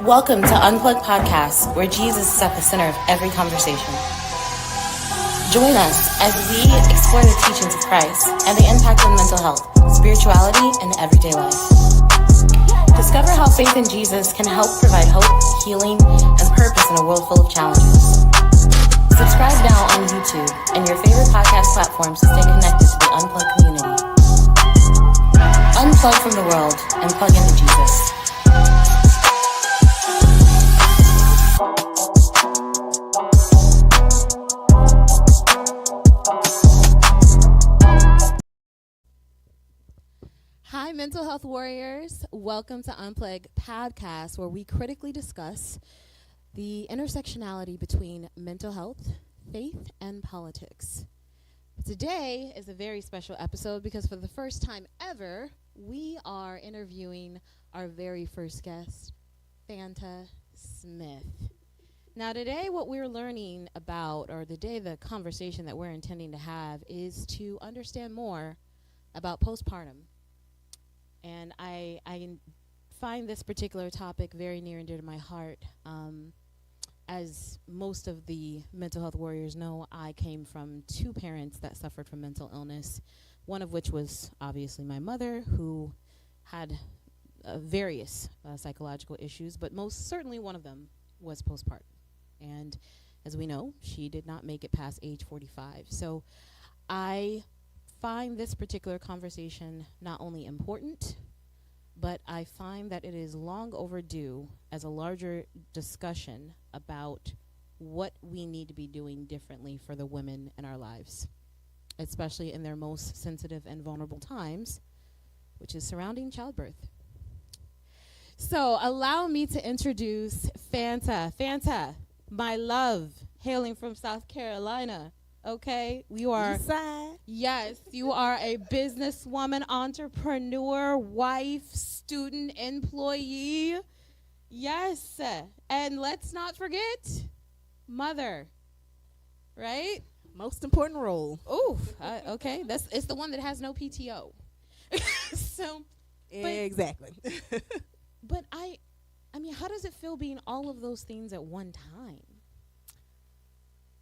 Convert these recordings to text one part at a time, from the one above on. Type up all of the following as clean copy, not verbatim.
Welcome to Unplugged Podcast, where Jesus is at the center of every conversation. Join us as we explore the teachings of Christ and the impact of mental health, spirituality, and everyday life. Discover how faith in Jesus can help provide hope, healing, and purpose in a world full of challenges. Subscribe now on YouTube and your favorite podcast platforms to stay connected to the Unplugged community. Unplug from the world and plug into Jesus. Hi, mental health warriors. Welcome to Unplugged Podcast, where we critically discuss the intersectionality between mental health, faith, and politics. Today is a very special episode because for the first time ever, we are interviewing our very first guest, Fanta Smith. Now today what we're learning about, or the conversation that we're intending to have, is to understand more about postpartum. And I find this particular topic very near and dear to my heart. As most of the mental health warriors know, I came from two parents that suffered from mental illness, one of which was obviously my mother, who had various psychological issues, but most certainly one of them was postpartum. And as we know, she did not make it past age 45. So I find this particular conversation not only important, but I find that it is long overdue as a larger discussion about what we need to be doing differently for the women in our lives, especially in their most sensitive and vulnerable times, which is surrounding childbirth. So allow me to introduce Fanta. Fanta, my love, hailing from South Carolina. Okay, you are, yes, you are a businesswoman, entrepreneur, wife, student, employee. Yes, and let's not forget, mother, right? Most important role. Ooh, okay, it's the one that has no PTO. So, exactly. But I mean, how does it feel being all of those things at one time?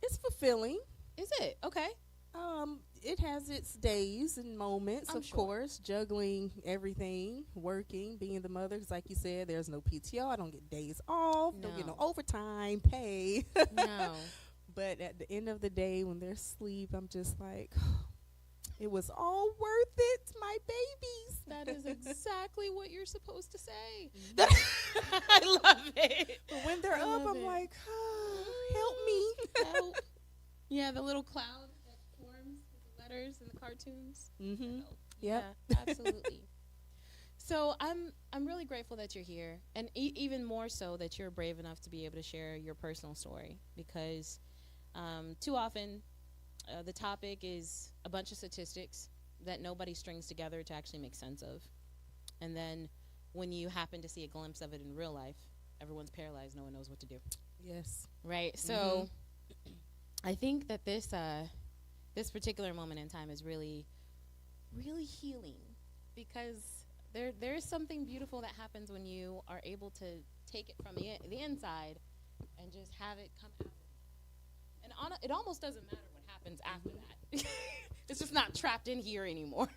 It's fulfilling. Is it? Okay. It has its days and moments, I'm of sure. course, juggling everything, working, being the mother. 'Cause like you said, there's no PTO. I don't get days off. Don't get no overtime pay. No. But at the end of the day, when they're asleep, I'm just like, it was all worth it, my babies. That is exactly what you're supposed to say. I love it. But when they're up, I'm like, help me. Help. Yeah, the little cloud that forms with the letters and the cartoons. Mm-hmm. Yeah, absolutely. So I'm really grateful that you're here, and even more so that you're brave enough to be able to share your personal story, because too often the topic is a bunch of statistics that nobody strings together to actually make sense of. And then when you happen to see a glimpse of it in real life, everyone's paralyzed. No one knows what to do. Yes. Right. So I think that this particular moment in time is really, really healing, because there is something beautiful that happens when you are able to take it from the inside and just have it come out. And it almost doesn't matter what happens after that. It's just not trapped in here anymore.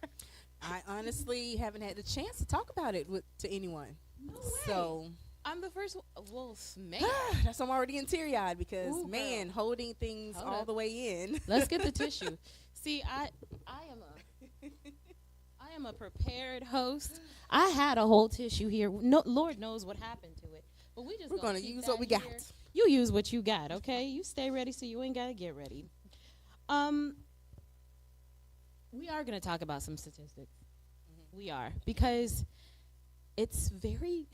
I honestly haven't had the chance to talk about it to anyone. No way. So I'm the first. Well, man. that's why I'm already teary-eyed because, Ooh, man, holding things Hold all up. the way in. Let's get the tissue. See, I am a prepared host. I had a whole tissue here. No, Lord knows what happened to it. But we're gonna keep use that what we got. here. You use what you got, okay? You stay ready so you ain't gotta get ready. We are gonna talk about some statistics. We are, because it's very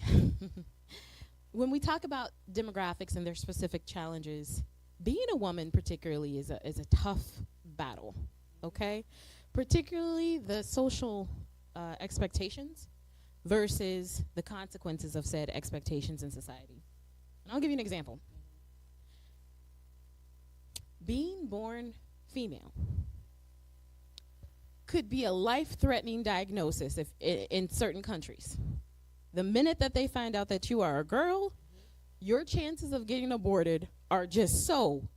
when we talk about demographics and their specific challenges, being a woman particularly is a tough battle, okay? Particularly the social expectations versus the consequences of said expectations in society. And I'll give you an example. Being born female could be a life-threatening diagnosis if in certain countries. The minute that they find out that you are a girl, your chances of getting aborted are just so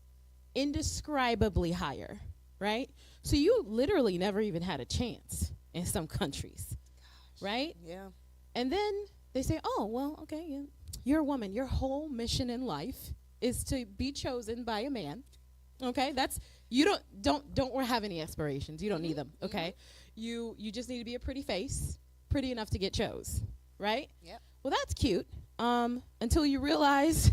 indescribably higher, right? So you literally never even had a chance in some countries, right? Yeah. And then they say, oh, well, okay, you're a woman. Your whole mission in life is to be chosen by a man. Okay, that's, you don't have any aspirations. You don't need them. Okay, you just need to be a pretty face, pretty enough to get chose, right? Yep. Well, that's cute. Until you realize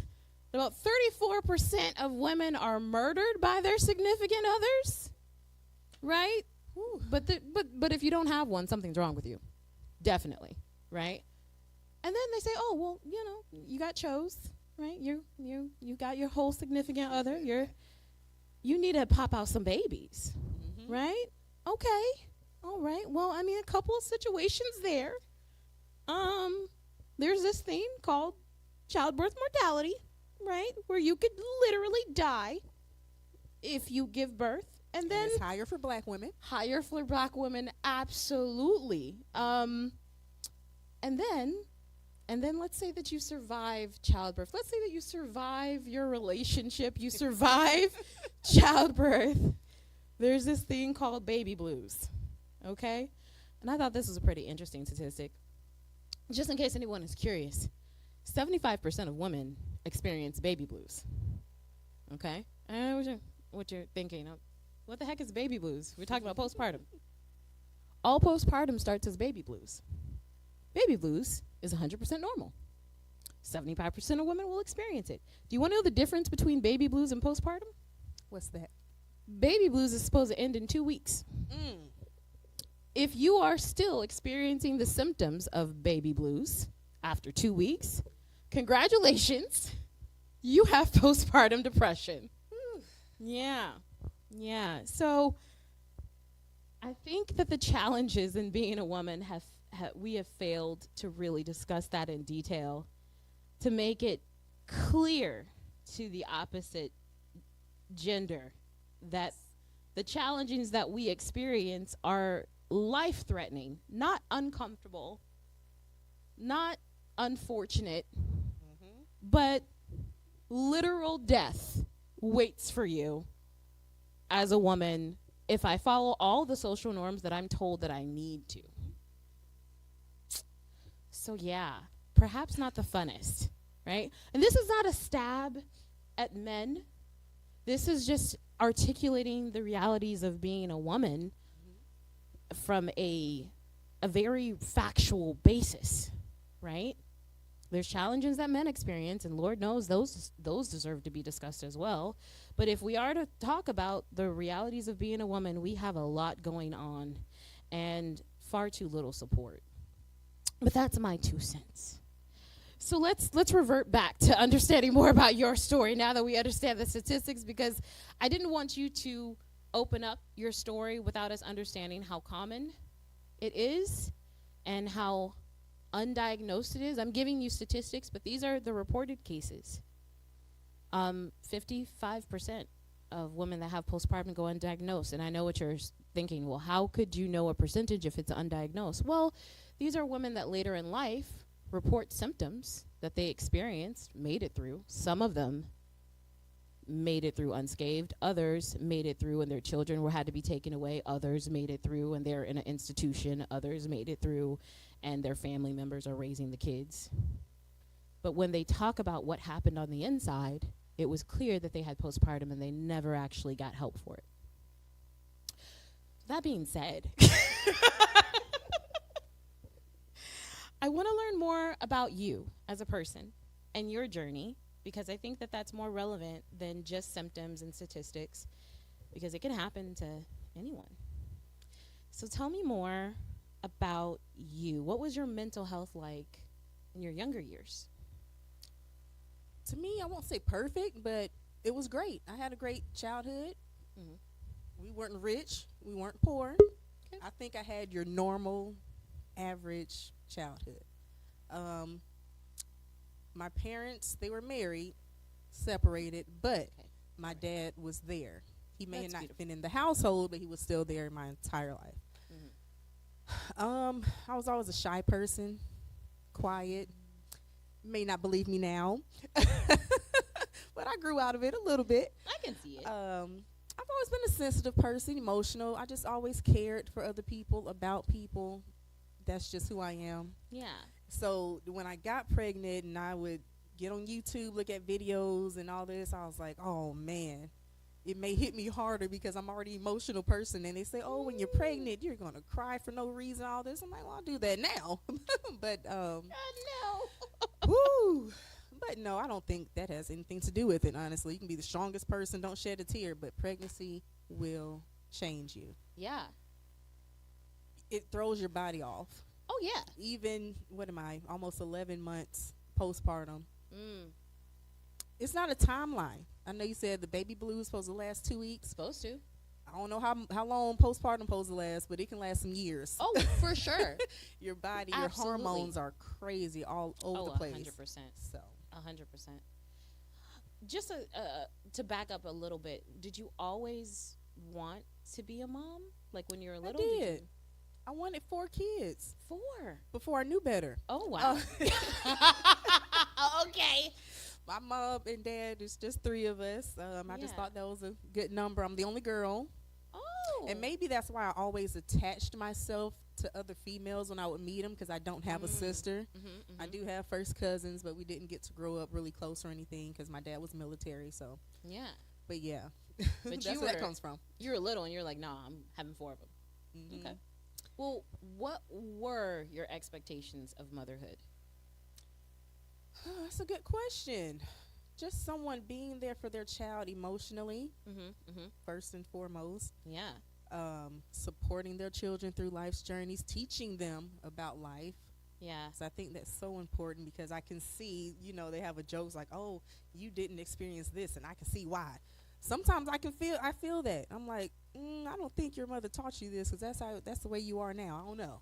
about 34% of women are murdered by their significant others, right? Whew. But if you don't have one, something's wrong with you, definitely, right? And then they say, oh, well, you got chose, right? You got your whole significant other. You need to pop out some babies, right? Okay, all right. Well, I mean, a couple of situations there. There's this thing called childbirth mortality, right? Where you could literally die if you give birth. And then it's higher for black women. Higher for black women, absolutely. And then let's say that you survive childbirth. Let's say that you survive your relationship. You survive childbirth. There's this thing called baby blues, okay? And I thought this was a pretty interesting statistic. Just in case anyone is curious, 75% of women experience baby blues, okay? And what you're thinking, what the heck is baby blues? We're talking about postpartum. All postpartum starts as baby blues. Baby blues is 100% normal. 75% of women will experience it. Do you want to know the difference between baby blues and postpartum? What's that? Baby blues is supposed to end in 2 weeks. If you are still experiencing the symptoms of baby blues after 2 weeks, congratulations, you have postpartum depression. Yeah. So I think that the challenges in being a woman we have failed to really discuss that in detail, to make it clear to the opposite gender that the challenges that we experience are life-threatening, not uncomfortable, not unfortunate, but literal death waits for you as a woman if I follow all the social norms that I'm told that I need to. So yeah, perhaps not the funnest, right? And this is not a stab at men. This is just articulating the realities of being a woman from a very factual basis, right? There's challenges that men experience, and Lord knows those deserve to be discussed as well. But if we are to talk about the realities of being a woman, we have a lot going on and far too little support. But that's my 2 cents. So let's revert back to understanding more about your story now that we understand the statistics, because I didn't want you to open up your story without us understanding how common it is and how undiagnosed it is. I'm giving you statistics, but these are the reported cases. 55% of women that have postpartum go undiagnosed. And I know what you're thinking, well, how could you know a percentage if it's undiagnosed? Well, these are women that later in life report symptoms that they experienced, made it through. Some of them made it through unscathed. Others made it through and their children had to be taken away. Others made it through and they're in an institution. Others made it through and their family members are raising the kids. But when they talk about what happened on the inside, it was clear that they had postpartum and they never actually got help for it. That being said, I want to learn more about you as a person and your journey, because I think that that's more relevant than just symptoms and statistics, because it can happen to anyone. So tell me more about you. What was your mental health like in your younger years? To me, I won't say perfect, but it was great. I had a great childhood. We weren't rich. We weren't poor. Okay. I think I had your normal, average childhood. My parents, they were married, separated, but my dad was there. He may have not been in the household, but he was still there my entire life. I was always a shy person, quiet. may not believe me now, but I grew out of it a little bit. I can see it. I've always been a sensitive person, emotional. I just always cared for other people, about people. That's just who I am. Yeah. So when I got pregnant and I would get on YouTube, look at videos and all this, I was like, oh, man, it may hit me harder because I'm already an emotional person. And they say, oh, when you're pregnant, you're going to cry for no reason, all this. I'm like, well, I'll do that now. But, no. woo. But no, I don't think that has anything to do with it, honestly. You can be the strongest person, don't shed a tear, but pregnancy will change you. Yeah. It throws your body off. Oh, yeah. Even, what am I, almost 11 months postpartum. It's not a timeline. I know you said the baby blues is supposed to last 2 weeks. Supposed to. I don't know how long postpartum supposed to last, but it can last some years. Oh, for sure. Your body, Absolutely. your hormones are crazy all over the place. 100%. So 100%. Just to back up a little bit, did you always want to be a mom? Like when you were little? I did. I wanted 4 kids. 4? Before I knew better. Oh, wow. Okay. My mom and dad, it's just 3 of us. I just thought that was a good number. I'm the only girl. Oh. And maybe that's why I always attached myself to other females when I would meet them, because I don't have a sister. I do have first cousins, but we didn't get to grow up really close or anything because my dad was military. So yeah. But yeah, but that's where that comes from. You were little and you're like, nah, I'm having 4 of them. Okay. Well, what were your expectations of motherhood? That's a good question. Just someone being there for their child emotionally, first and foremost. Yeah. Supporting their children through life's journeys, teaching them about life. Yeah. So I think that's so important, because I can see, they have a joke like, oh, you didn't experience this, and I can see why. Sometimes I feel that. I'm like, I don't think your mother taught you this, because that's the way you are now. I don't know.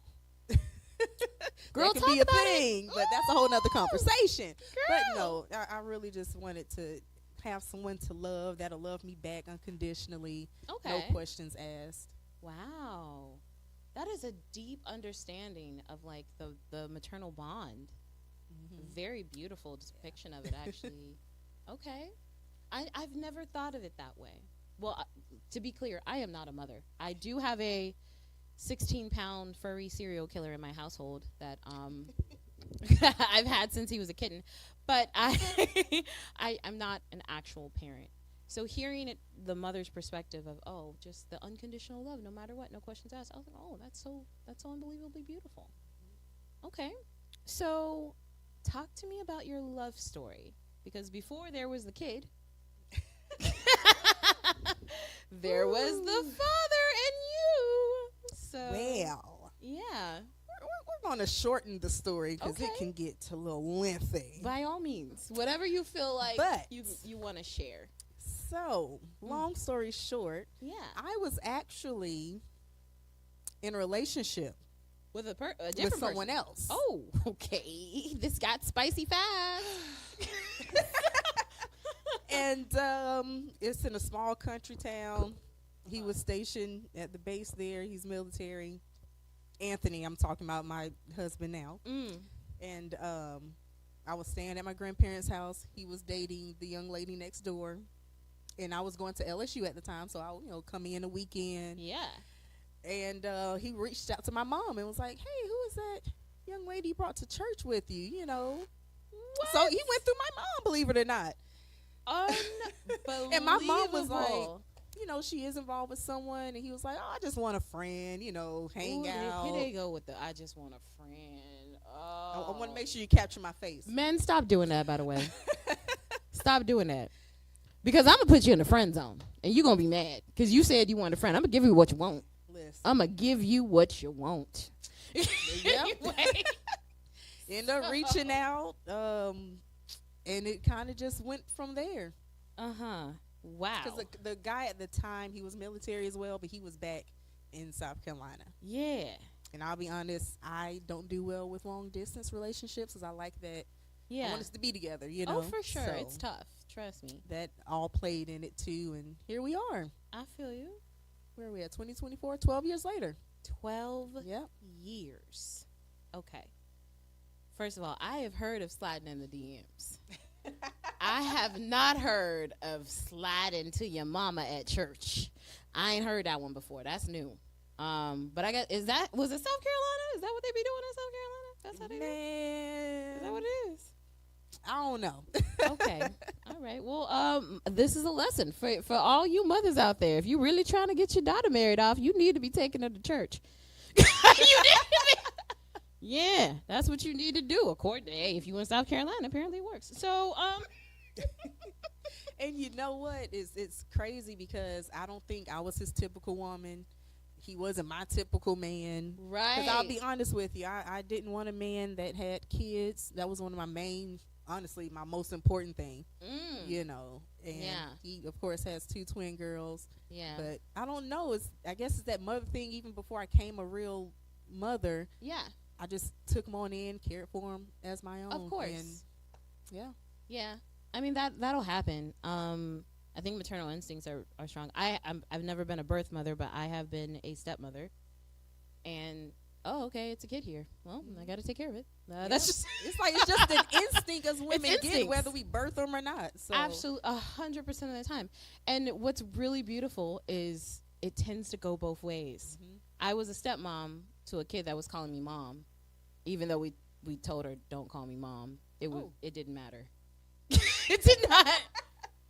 Girl, that can be a about thing, it. but that's a whole nother conversation. Girl. But no, I really just wanted to have someone to love that'll love me back unconditionally. Okay. No questions asked. Wow. That is a deep understanding of like the maternal bond. Very beautiful depiction of it, actually. Okay. I've never thought of it that way. Well, to be clear, I am not a mother. I do have a 16-pound furry serial killer in my household that I've had since he was a kitten, but I'm not an actual parent. So hearing it, the mother's perspective of just the unconditional love, no matter what, no questions asked. I was like, that's so unbelievably beautiful. Okay, so talk to me about your love story, because before there was the kid, there was the father and you. So well, yeah, we're going to shorten the story because it can get a little lengthy. By all means, whatever you feel like you want to share. So, long story short, I was actually in a relationship with a different with someone else. Oh, okay. This got spicy fast. And it's in a small country town. He was stationed at the base there. He's military. Anthony, I'm talking about my husband now. And I was staying at my grandparents' house. He was dating the young lady next door. And I was going to LSU at the time, so I would come in a weekend. Yeah. And he reached out to my mom and was like, hey, who is that young lady you brought to church with you, What? So he went through my mom, believe it or not. Unbelievable. And my mom was like, she is involved with someone. And he was like, I just want a friend, hang out. Here they go with the I just want a friend. I want to make sure you capture my face. Men, stop doing that, by the way. Stop doing that. Because I'm going to put you in the friend zone. And you're going to be mad. Because you said you want a friend. I'm going to give you what you want. Listen. I'm going to give you what you want. Anyway. End up reaching out. And it kind of just went from there. Wow. Because the guy at the time, he was military as well, but he was back in South Carolina. Yeah. And I'll be honest, I don't do well with long distance relationships, because I like that. Yeah. I want us to be together, Oh, for sure. So it's tough. Trust me. that all played in it too, and here we are. I feel you. Where are we at? 2024, 12 years later. 12 Yep. years. Okay. First of all, I have heard of sliding in the DMs. I have not heard of sliding to your mama at church. I ain't heard that one before. That's new. But I guess was it South Carolina? Is that what they be doing in South Carolina? That's how they do it? Is that what it is? I don't know. Okay. All right. Well, this is a lesson for all you mothers out there. If you're really trying to get your daughter married off, you need to be taking her to church. Yeah, that's what you need to do. According to, if you in South Carolina, apparently it works. So, and you know what? It's crazy because I don't think I was his typical woman. He wasn't my typical man. Right. Because I'll be honest with you, I didn't want a man that had kids. That was one of my main, honestly, my most important thing. You know. And he, of course, has 2 twin girls. Yeah. But I don't know. I guess it's that mother thing. Even before I came a real mother. Yeah. I just took him on in, cared for him as my own. Of course. And yeah. I mean, that'll happen. I think maternal instincts are strong. I've never been a birth mother, but I have been a stepmother. And okay, it's a kid here. Well, I got to take care of it. That's just it's just an instinct as women get, whether we birth them or not. So absolutely 100% of the time. And what's really beautiful is it tends to go both ways. I was a stepmom to a kid that was calling me mom, even though we told her don't call me mom. It didn't matter. It did not.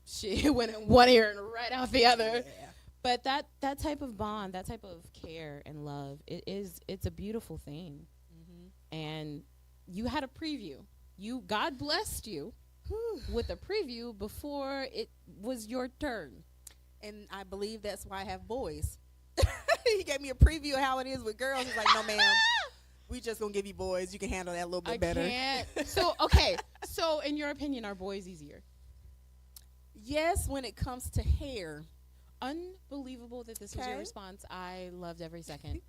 She went in one ear and right out the other. Yeah. But that type of bond, that type of care and love, it's a beautiful thing. And you had a preview. God blessed you with a preview before it was your turn. And I believe that's why I have boys. He gave me a preview of how it is with girls. He's like, no, ma'am. We just going to give you boys. You can handle that a little bit better. I can't. So, okay. So, in your opinion, are boys easier? Yes, when it comes to hair. Unbelievable that this was your response. I loved every second.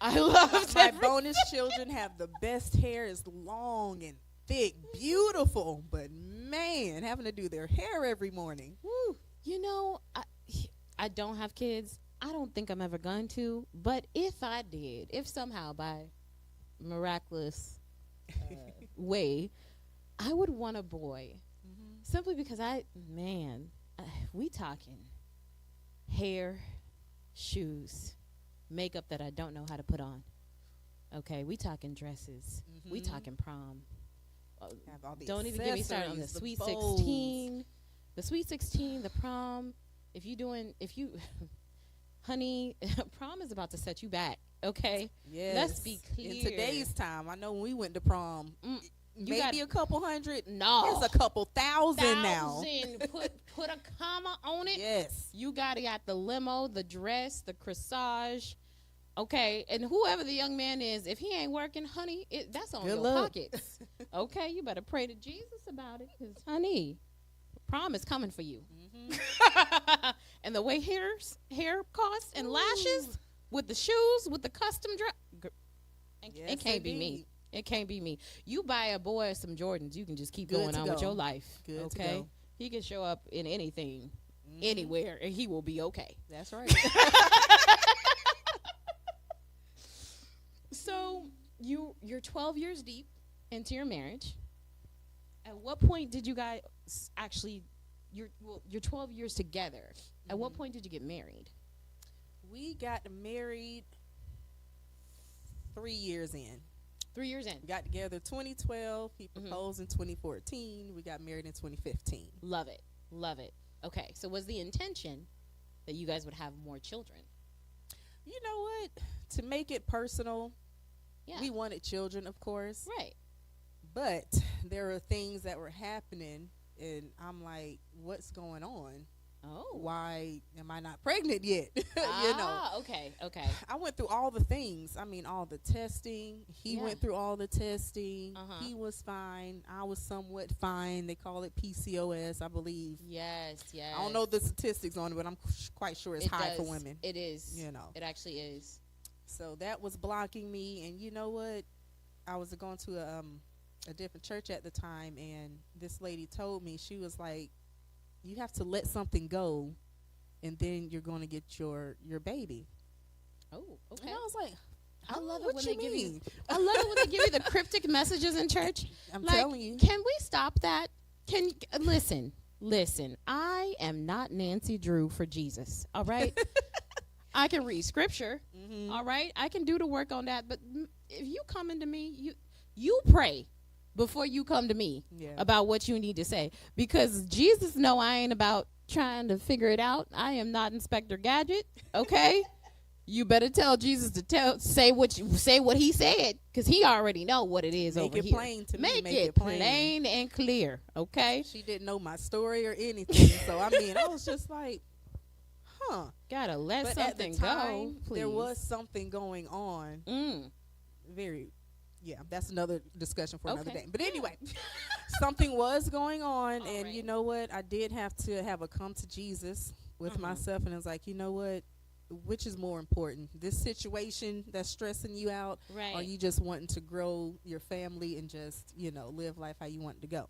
I loved my bonus children have the best hair. It's long and thick, beautiful. But, man, having to do their hair every morning. Woo. You know, I don't have kids. I don't think I'm ever going to, but if I did, if somehow by miraculous way, I would want a boy. Simply because we talking hair, shoes, makeup that I don't know how to put on. Okay, we talking dresses. We talking prom. Don't even get me started on the sweet 16. The sweet 16, the prom. Honey, prom is about to set you back, okay? Yes. Let's be clear. In today's time, I know when we went to prom, maybe a couple hundred. No. It's a couple thousand now. Put a comma on it. Yes. You got the limo, the dress, the corsage. Okay, and whoever the young man is, if he ain't working, honey, that's on your pockets. Okay, you better pray to Jesus about it, because, honey, prom is coming for you. And the way hair costs and lashes with the shoes, with the custom dress, it can't be me. It can't be me. You buy a boy some Jordans, you can just keep going on with your life. Good okay? to go. He can show up in anything, anywhere, and he will be okay. That's right. So you're 12 years deep into your marriage. At what point did you guys actually? You're 12 years together. At what point did you get married? We got married 3 years in. 3 years in. We got together 2012. He proposed in 2014. We got married in 2015. Love it. Love it. Okay. So was the intention that you guys would have more children? You know what? To make it personal, we wanted children, of course. Right. But there are things that were happening, and I'm like, what's going on? Oh. Why am I not pregnant yet? You know. Okay. I went through all the things. I mean, all the testing. He went through all the testing. He was fine. I was somewhat fine. They call it PCOS, I believe. Yes. I don't know the statistics on it, but I'm quite sure it's high for women. It is. You know. It actually is. So that was blocking me. And you know what? I was going to a different church at the time, and this lady told me, she was like, you have to let something go, and then you're going to get your baby. Oh, okay. And I was like, I love it What when you they give you. mean? I love it when they give you the cryptic messages in church. I'm Like, telling you. Can we stop that? Listen. I am not Nancy Drew for Jesus. All right. I can read scripture. Mm-hmm. All right. I can do the work on that. But if you come into me, you pray before you come to me about what you need to say, because Jesus know I ain't about trying to figure it out. I am not Inspector Gadget. Okay. You better tell Jesus to say what he said, because he already know what it is over here. Make it plain to me. Make it plain and clear, okay? She didn't know my story or anything, so I mean, I was just like, Gotta let but something at the time, go, please. there was something going on. That's another discussion for another day. But anyway, something was going on, and you know what? I did have to have a come to Jesus with myself, and I was like, you know what? Which is more important, this situation that's stressing you out, or you just wanting to grow your family and just, live life how you want it to go?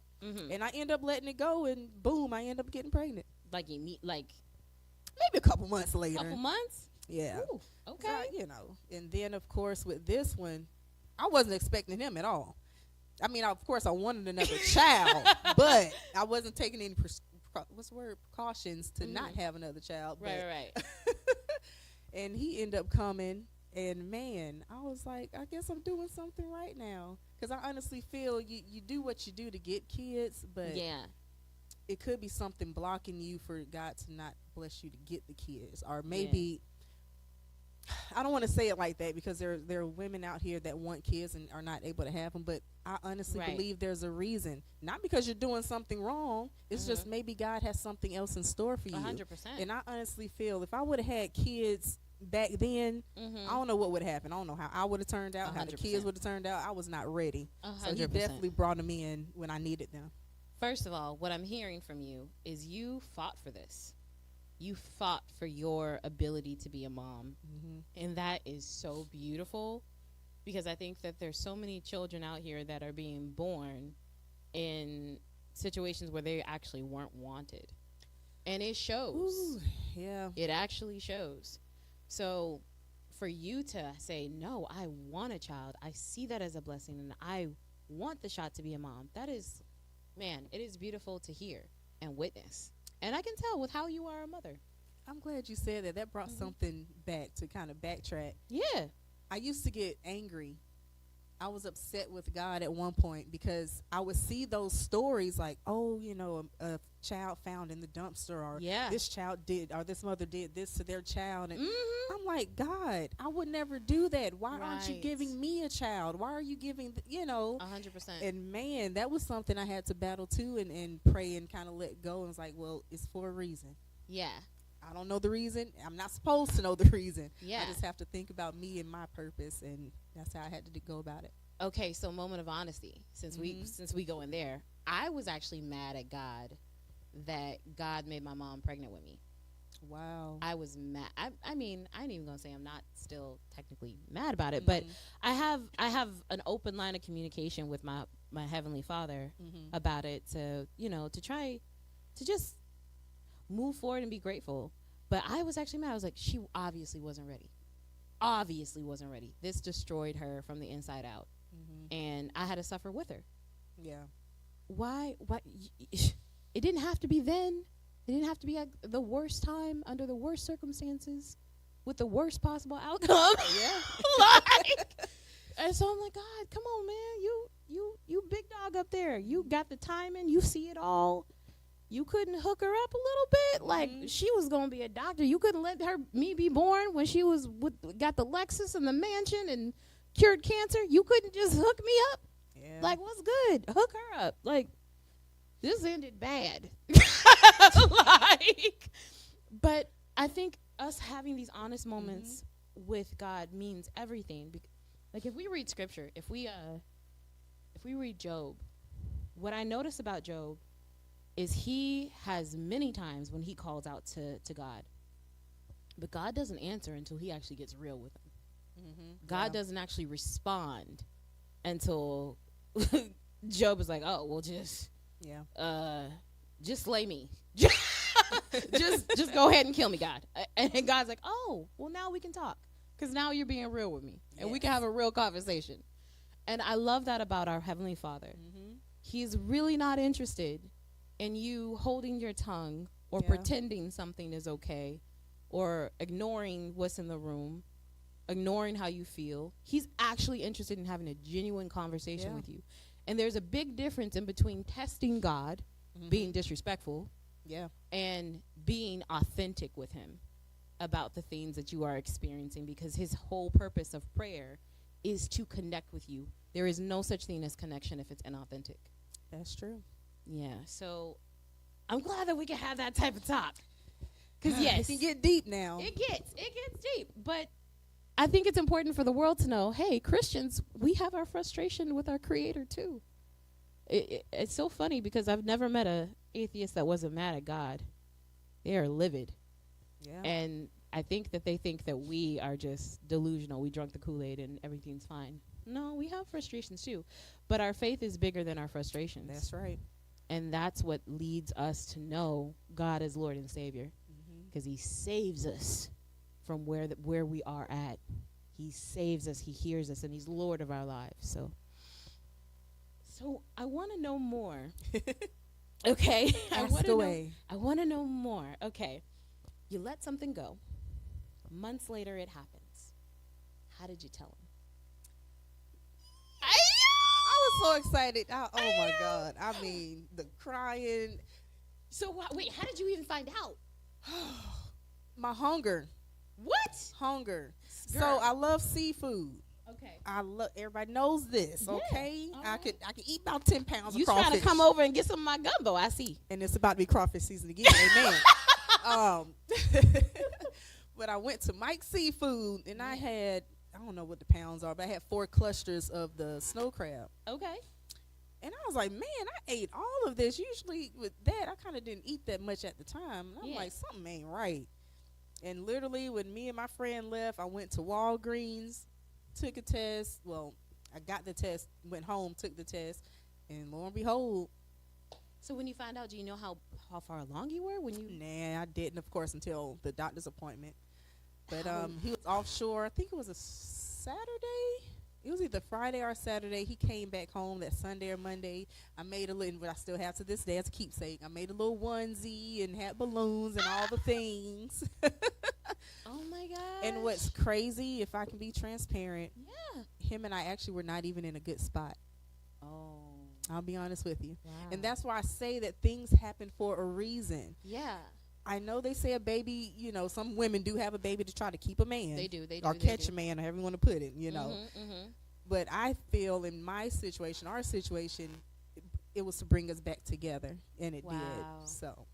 And I end up letting it go, and boom, I end up getting pregnant. Like maybe a couple months later. Couple months? Yeah. Ooh, okay. So, and then of course with this one, I wasn't expecting him at all. I mean, of course I wanted another child, but I wasn't taking any precautions to not have another child. Right. And he ended up coming, and man, I was like, I guess I'm doing something right now, because I honestly feel you do what you do to get kids, but it could be something blocking you for God to not bless you to get the kids, or maybe I don't want to say it like that, because there are women out here that want kids and are not able to have them, but I honestly believe there's a reason. Not because you're doing something wrong. It's just maybe God has something else in store for you. 100%. And I honestly feel if I would have had kids back then, I don't know what would have happened. I don't know how I would have turned out, 100%. how the kids would have turned out. I was not ready. 100%. So he definitely brought them in when I needed them. First of all, what I'm hearing from you is you fought for this. You fought for your ability to be a mom. And that is so beautiful, because I think that there's so many children out here that are being born in situations where they actually weren't wanted. And it shows. Ooh, yeah. It actually shows. So for you to say, no, I want a child, I see that as a blessing, and I want the shot to be a mom, that is, man, it is beautiful to hear and witness. And I can tell with how you are a mother. I'm glad you said that. That brought something back to kind of backtrack. Yeah. I used to get angry. I was upset with God at one point, because I would see those stories like, oh, a child found in the dumpster, or this child did, or this mother did this to their child. And I'm like, God, I would never do that. Why aren't you giving me a child? Why are you giving, 100%. And man, that was something I had to battle too, and pray and kind of let go. And it's like, well, it's for a reason. Yeah. I don't know the reason. I'm not supposed to know the reason. Yeah. I just have to think about me and my purpose, and that's how I had to go about it. Okay, so moment of honesty. Since we go in there, I was actually mad at God that God made my mom pregnant with me. Wow. I was mad. I mean, I ain't even gonna say I'm not still technically mad about it, but I have an open line of communication with my Heavenly Father about it, to try to just move forward and be grateful. But I was actually mad. I was like, she obviously wasn't ready. This destroyed her from the inside out, and I had to suffer with her. Yeah. Why? It didn't have to be then. It didn't have to be at the worst time, under the worst circumstances, with the worst possible outcome. Yeah. And so I'm like, God, come on, man. You big dog up there. You got the timing. You see it all. You couldn't hook her up a little bit? Like, she was going to be a doctor. You couldn't let me be born when she was got the Lexus and the mansion and cured cancer? You couldn't just hook me up? Yeah. Like, what's good? Hook her up. Like, this ended bad. But I think us having these honest moments with God means everything. Like, if we read scripture, if we read Job, what I notice about Job is he has many times when he calls out to God, but God doesn't answer until he actually gets real with him. God doesn't actually respond until Job is like, oh, well, just slay me. just go ahead and kill me, God. And God's like, oh, well, now we can talk. because now you're being real with me, and we Yes. can have a real conversation. And I love that about our Heavenly Father. He's really not interested in you holding your tongue or pretending something is okay or ignoring what's in the room, ignoring how you feel. He's actually interested in having a genuine conversation with you. And there's a big difference in between testing God, being disrespectful, and being authentic with him about the things that you are experiencing, because his whole purpose of prayer is to connect with you. There is no such thing as connection if it's inauthentic. That's true. Yeah, so I'm glad that we can have that type of talk. Because yes, it can get deep now. It gets deep. But I think it's important for the world to know, hey, Christians, we have our frustration with our Creator too. It's so funny because I've never met a atheist that wasn't mad at God. They are livid. Yeah. And I think that they think that we are just delusional. We drunk the Kool-Aid and everything's fine. No, we have frustrations too. But our faith is bigger than our frustrations. That's right. And that's what leads us to know God as Lord and Savior. Because he saves us from where we are at. He saves us, he hears us, and he's Lord of our lives. So I want to know more. Okay. Ask away. I want to know more. Okay. You let something go. Months later, it happens. How did you tell him? I was so excited. Oh my God. I mean, the crying. So wait, how did you even find out? My hunger. What? Hunger. Girl. So I love seafood. Okay. Everybody knows this, Yeah. okay? All I right. could eat about 10 pounds You of crawfish. trying to come over and get some of my gumbo, I see. And it's about to be crawfish season again. Amen. But I went to Mike's Seafood, and I had, I don't know what the pounds are, but I had 4 clusters of the snow crab. Okay. And I was like, man, I ate all of this. Usually with that, I kind of didn't eat that much at the time. And I'm like, something ain't right. And literally, when me and my friend left, I went to Walgreens, took a test. Well, I got the test, went home, took the test, and lo and behold. So when you found out, do you know how far along you were when you? Nah, I didn't, of course, until the doctor's appointment. But he was offshore. I think it was a Saturday. It was either Friday or Saturday. He came back home that Sunday or Monday. I made a little, what I still have to this day as a keepsake. I made a little onesie and had balloons and all the things. Oh my God. And what's crazy, if I can be transparent, Yeah. him and I actually were not even in a good spot. Oh. I'll be honest with you. Wow. And that's why I say that things happen for a reason. Yeah. I know they say a baby, some women do have a baby to try to keep a man. They do. Or catch a man, or however you want to put it, Mm-hmm. But I feel in my situation, our situation, it was to bring us back together, and it did. So,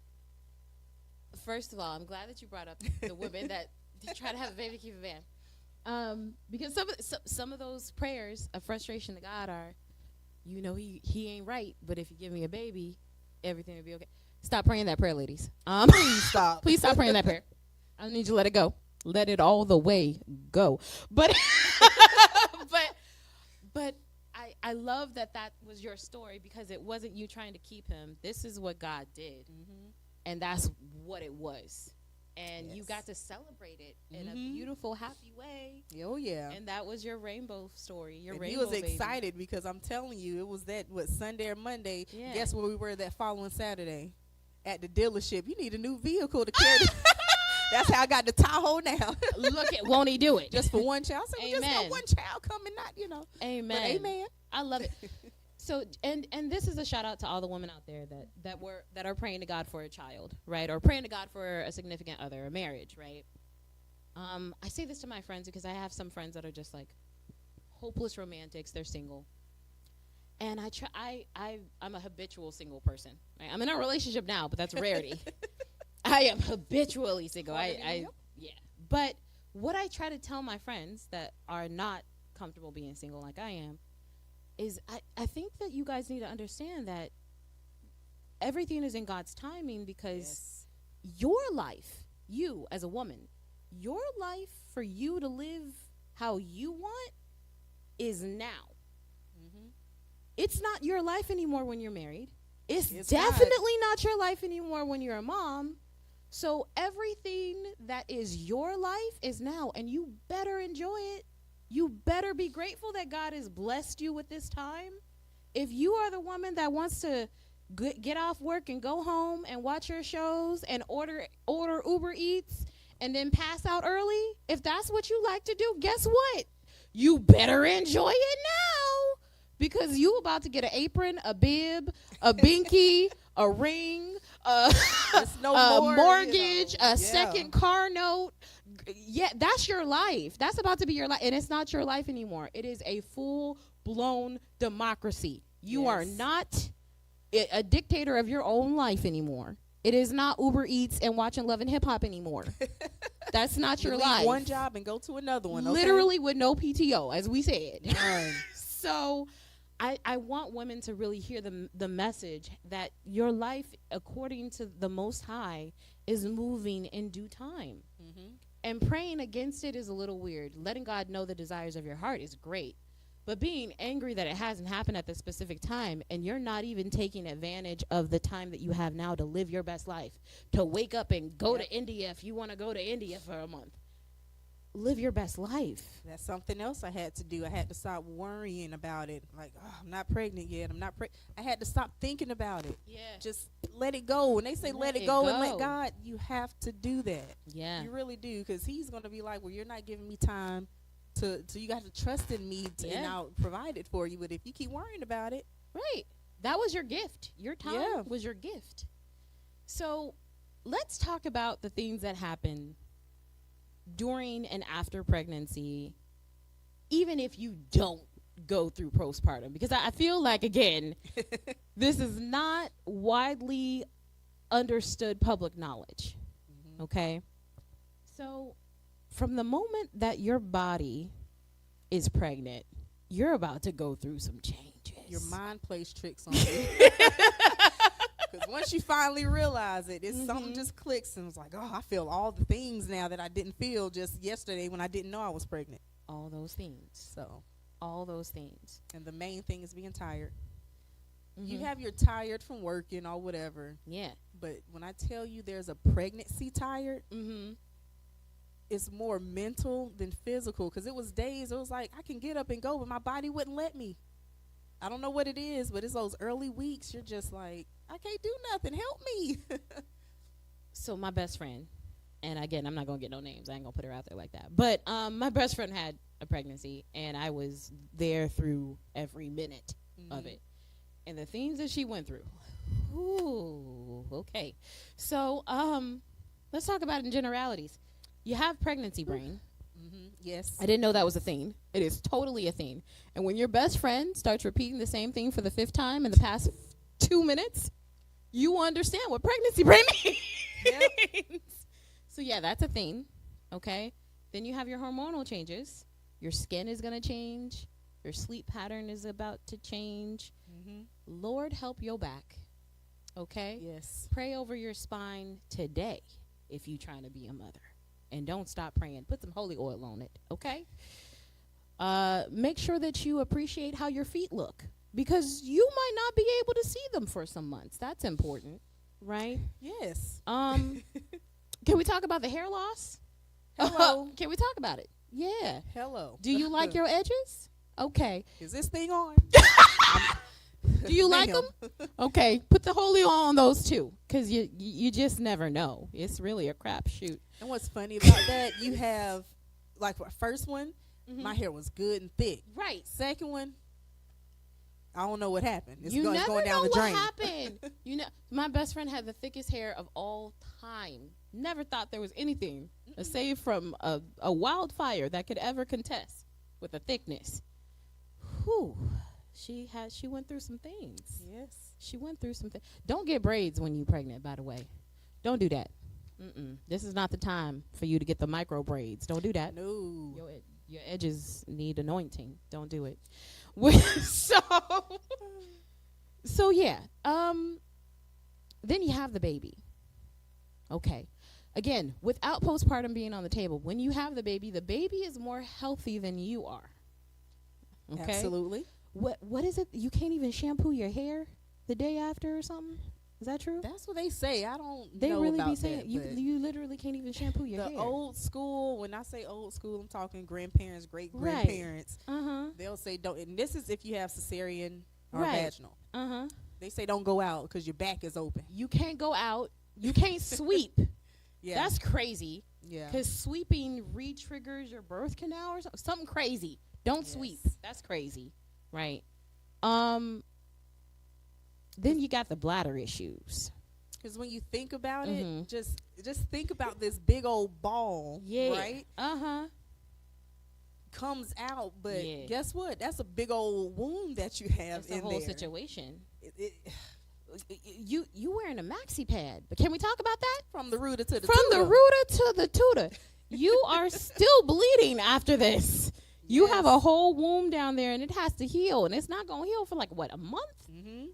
first of all, I'm glad that you brought up the women that try to have a baby to keep a man, because some of those prayers of frustration to God are, he ain't right, but if you give me a baby, everything will be okay. Stop praying that prayer, ladies. Please stop. Please stop praying that prayer. I need you to let it go. Let it all the way go. But but I love that was your story, because it wasn't you trying to keep him. This is what God did. And that's what it was. And you got to celebrate it in a beautiful, happy way. Oh, yeah. And that was your rainbow story, your and rainbow he was baby. excited, because I'm telling you, it was Sunday or Monday. Yeah. Guess where we were that following Saturday? At the dealership. You need a new vehicle to carry. That's how I got the Tahoe now. Look at, won't he do it? Just for one child. So we just got Amen. one child coming, not, Amen. But amen. I love it. So, and this is a shout out to all the women out there that are praying to God for a child, right? Or praying to God for a significant other, a marriage, right? I say this to my friends because I have some friends that are just like hopeless romantics. They're single. And I'm a habitual single person. Right? I'm in a relationship now, but that's a rarity. I am habitually single. Yeah. But what I try to tell my friends that are not comfortable being single like I am is I think that you guys need to understand that everything is in God's timing, because your life, you as a woman, your life for you to live how you want is now. It's not your life anymore when you're married. It's definitely not your life anymore when you're a mom. So everything that is your life is now, and you better enjoy it. You better be grateful that God has blessed you with this time. If you are the woman that wants to get off work and go home and watch your shows and order Uber Eats and then pass out early, if that's what you like to do, guess what? You better enjoy it now, because you about to get an apron, a bib, a binky, a ring, a mortgage, a second car note. Yeah, that's your life. That's about to be your life, and it's not your life anymore. It is a full-blown democracy. You are not a dictator of your own life anymore. It is not Uber Eats and watching Love and Hip Hop anymore. That's not your life. One job and go to another one. Okay? Literally with no PTO, as we said. So I want women to really hear the message that your life, according to the Most High, is moving in due time. Mm-hmm. And praying against it is a little weird. Letting God know the desires of your heart is great. But being angry that it hasn't happened at the specific time, and you're not even taking advantage of the time that you have now to live your best life, to wake up and go to India if you want to go to India for a month. Live your best life. That's something else I had to do. I had to stop worrying about it. Like, oh, I'm not pregnant yet. I had to stop thinking about it. Yeah. Just let it go. When they say let it go and let God, you have to do that. Yeah. You really do, because he's going to be like, well, you're not giving me time. So you got to trust in me, and I'll provide it for you. But if you keep worrying about it, right, that was your gift. Your time was your gift. So let's talk about the things that happen during and after pregnancy, even if you don't go through postpartum, because I feel like, again, this is not widely understood public knowledge. Mm-hmm. Okay, so from the moment that your body is pregnant, you're about to go through some changes. Your mind plays tricks on you. Because once you finally realize it, it's something just clicks and it's like, oh, I feel all the things now that I didn't feel just yesterday when I didn't know I was pregnant. All those things. So, all those things. And the main thing is being tired. Mm-hmm. You have your tired from working or whatever. Yeah. But when I tell you there's a pregnancy tired, it's more mental than physical, because it was days, it was like I can get up and go, but my body wouldn't let me. I don't know what it is, but it's those early weeks you're just like, I can't do nothing, help me. So my best friend, and again, I'm not gonna get no names, I ain't gonna put her out there like that, but my best friend had a pregnancy, and I was there through every minute of it, and the things that she went through. Ooh, okay. So let's talk about it in generalities. You have pregnancy brain. Mm-hmm. Yes. I didn't know that was a thing. It is totally a thing. And when your best friend starts repeating the same thing for the 5th time in the past 2 minutes, you will understand what pregnancy brain means. Yep. So, yeah, that's a thing. Okay. Then you have your hormonal changes. Your skin is going to change. Your sleep pattern is about to change. Mm-hmm. Lord, help your back. Okay. Yes. Pray over your spine today if you're trying to be a mother. And don't stop praying. Put some holy oil on it, okay? Make sure that you appreciate how your feet look, because you might not be able to see them for some months. That's important, right? Yes. Can we talk about the hair loss? Hello. Can we talk about it? Yeah. Hello. Do you like your edges? Okay. Is this thing on? Do you like them? Okay. Put the holy oil on those too, because you just never know. It's really a crapshoot. And what's funny about that, you have, like, first one, my hair was good and thick. Right. Second one, I don't know what happened. It's you never going down know the drain. What happened. You know, my best friend had the thickest hair of all time. Never thought there was anything aside from a wildfire that could ever contest with a thickness. Whew. She went through some things. Yes. She went through some things. Don't get braids when you're pregnant, by the way. Don't do that. This is not the time for you to get the micro braids. Don't do that. No. Your edges need anointing. Don't do it. So yeah. Then you have the baby. Okay. Again, without postpartum being on the table, when you have the baby is more healthy than you are. Okay? Absolutely. What is it? You can't even shampoo your hair the day after or something? Is that true? That's what they say. I don't They know really about be saying that, you literally can't even shampoo your the hair. old school, when I say old school, I'm talking grandparents, great grandparents. Right. They'll say don't, and this is if you have cesarean or Right. vaginal. They say don't go out because your back is open. You can't go out. You can't sweep. Yeah, That's crazy. yeah. Because sweeping re-triggers your birth canal or something crazy. Don't sweep. That's crazy. Right. Then you got the bladder issues. Because when you think about it, just think about this big old ball, right? Comes out, but guess what? That's a big old wound that you have in there. It's a whole situation. You wearing a maxi pad, but can we talk about that? From the rooter to the From tutor. the rooter to the tutor. You are still bleeding after this. You have a whole wound down there, and it has to heal, and it's not going to heal for like what, a month?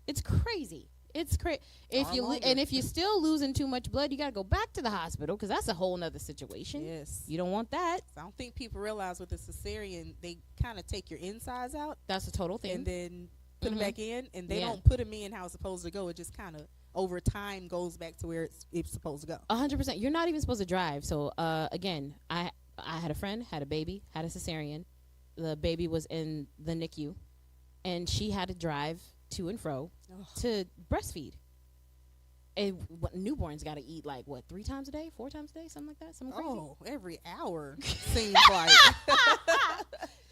It's crazy. It's crazy. If you're still losing too much blood, you got to go back to the hospital because that's a whole nother situation. Yes, you don't want that. I don't think people realize with the cesarean, they kind of take your insides out. That's a total thing, and then put them back in, and they don't put them in how it's supposed to go. It just kind of over time goes back to where it's supposed to go. 100%. You're not even supposed to drive. So again, I had a friend, had a baby, had a cesarean. The baby was in the NICU, and she had to drive to and fro to breastfeed. And newborns got to eat like what, 3 times a day, 4 times a day, something like that, something crazy. Oh, every hour seems like.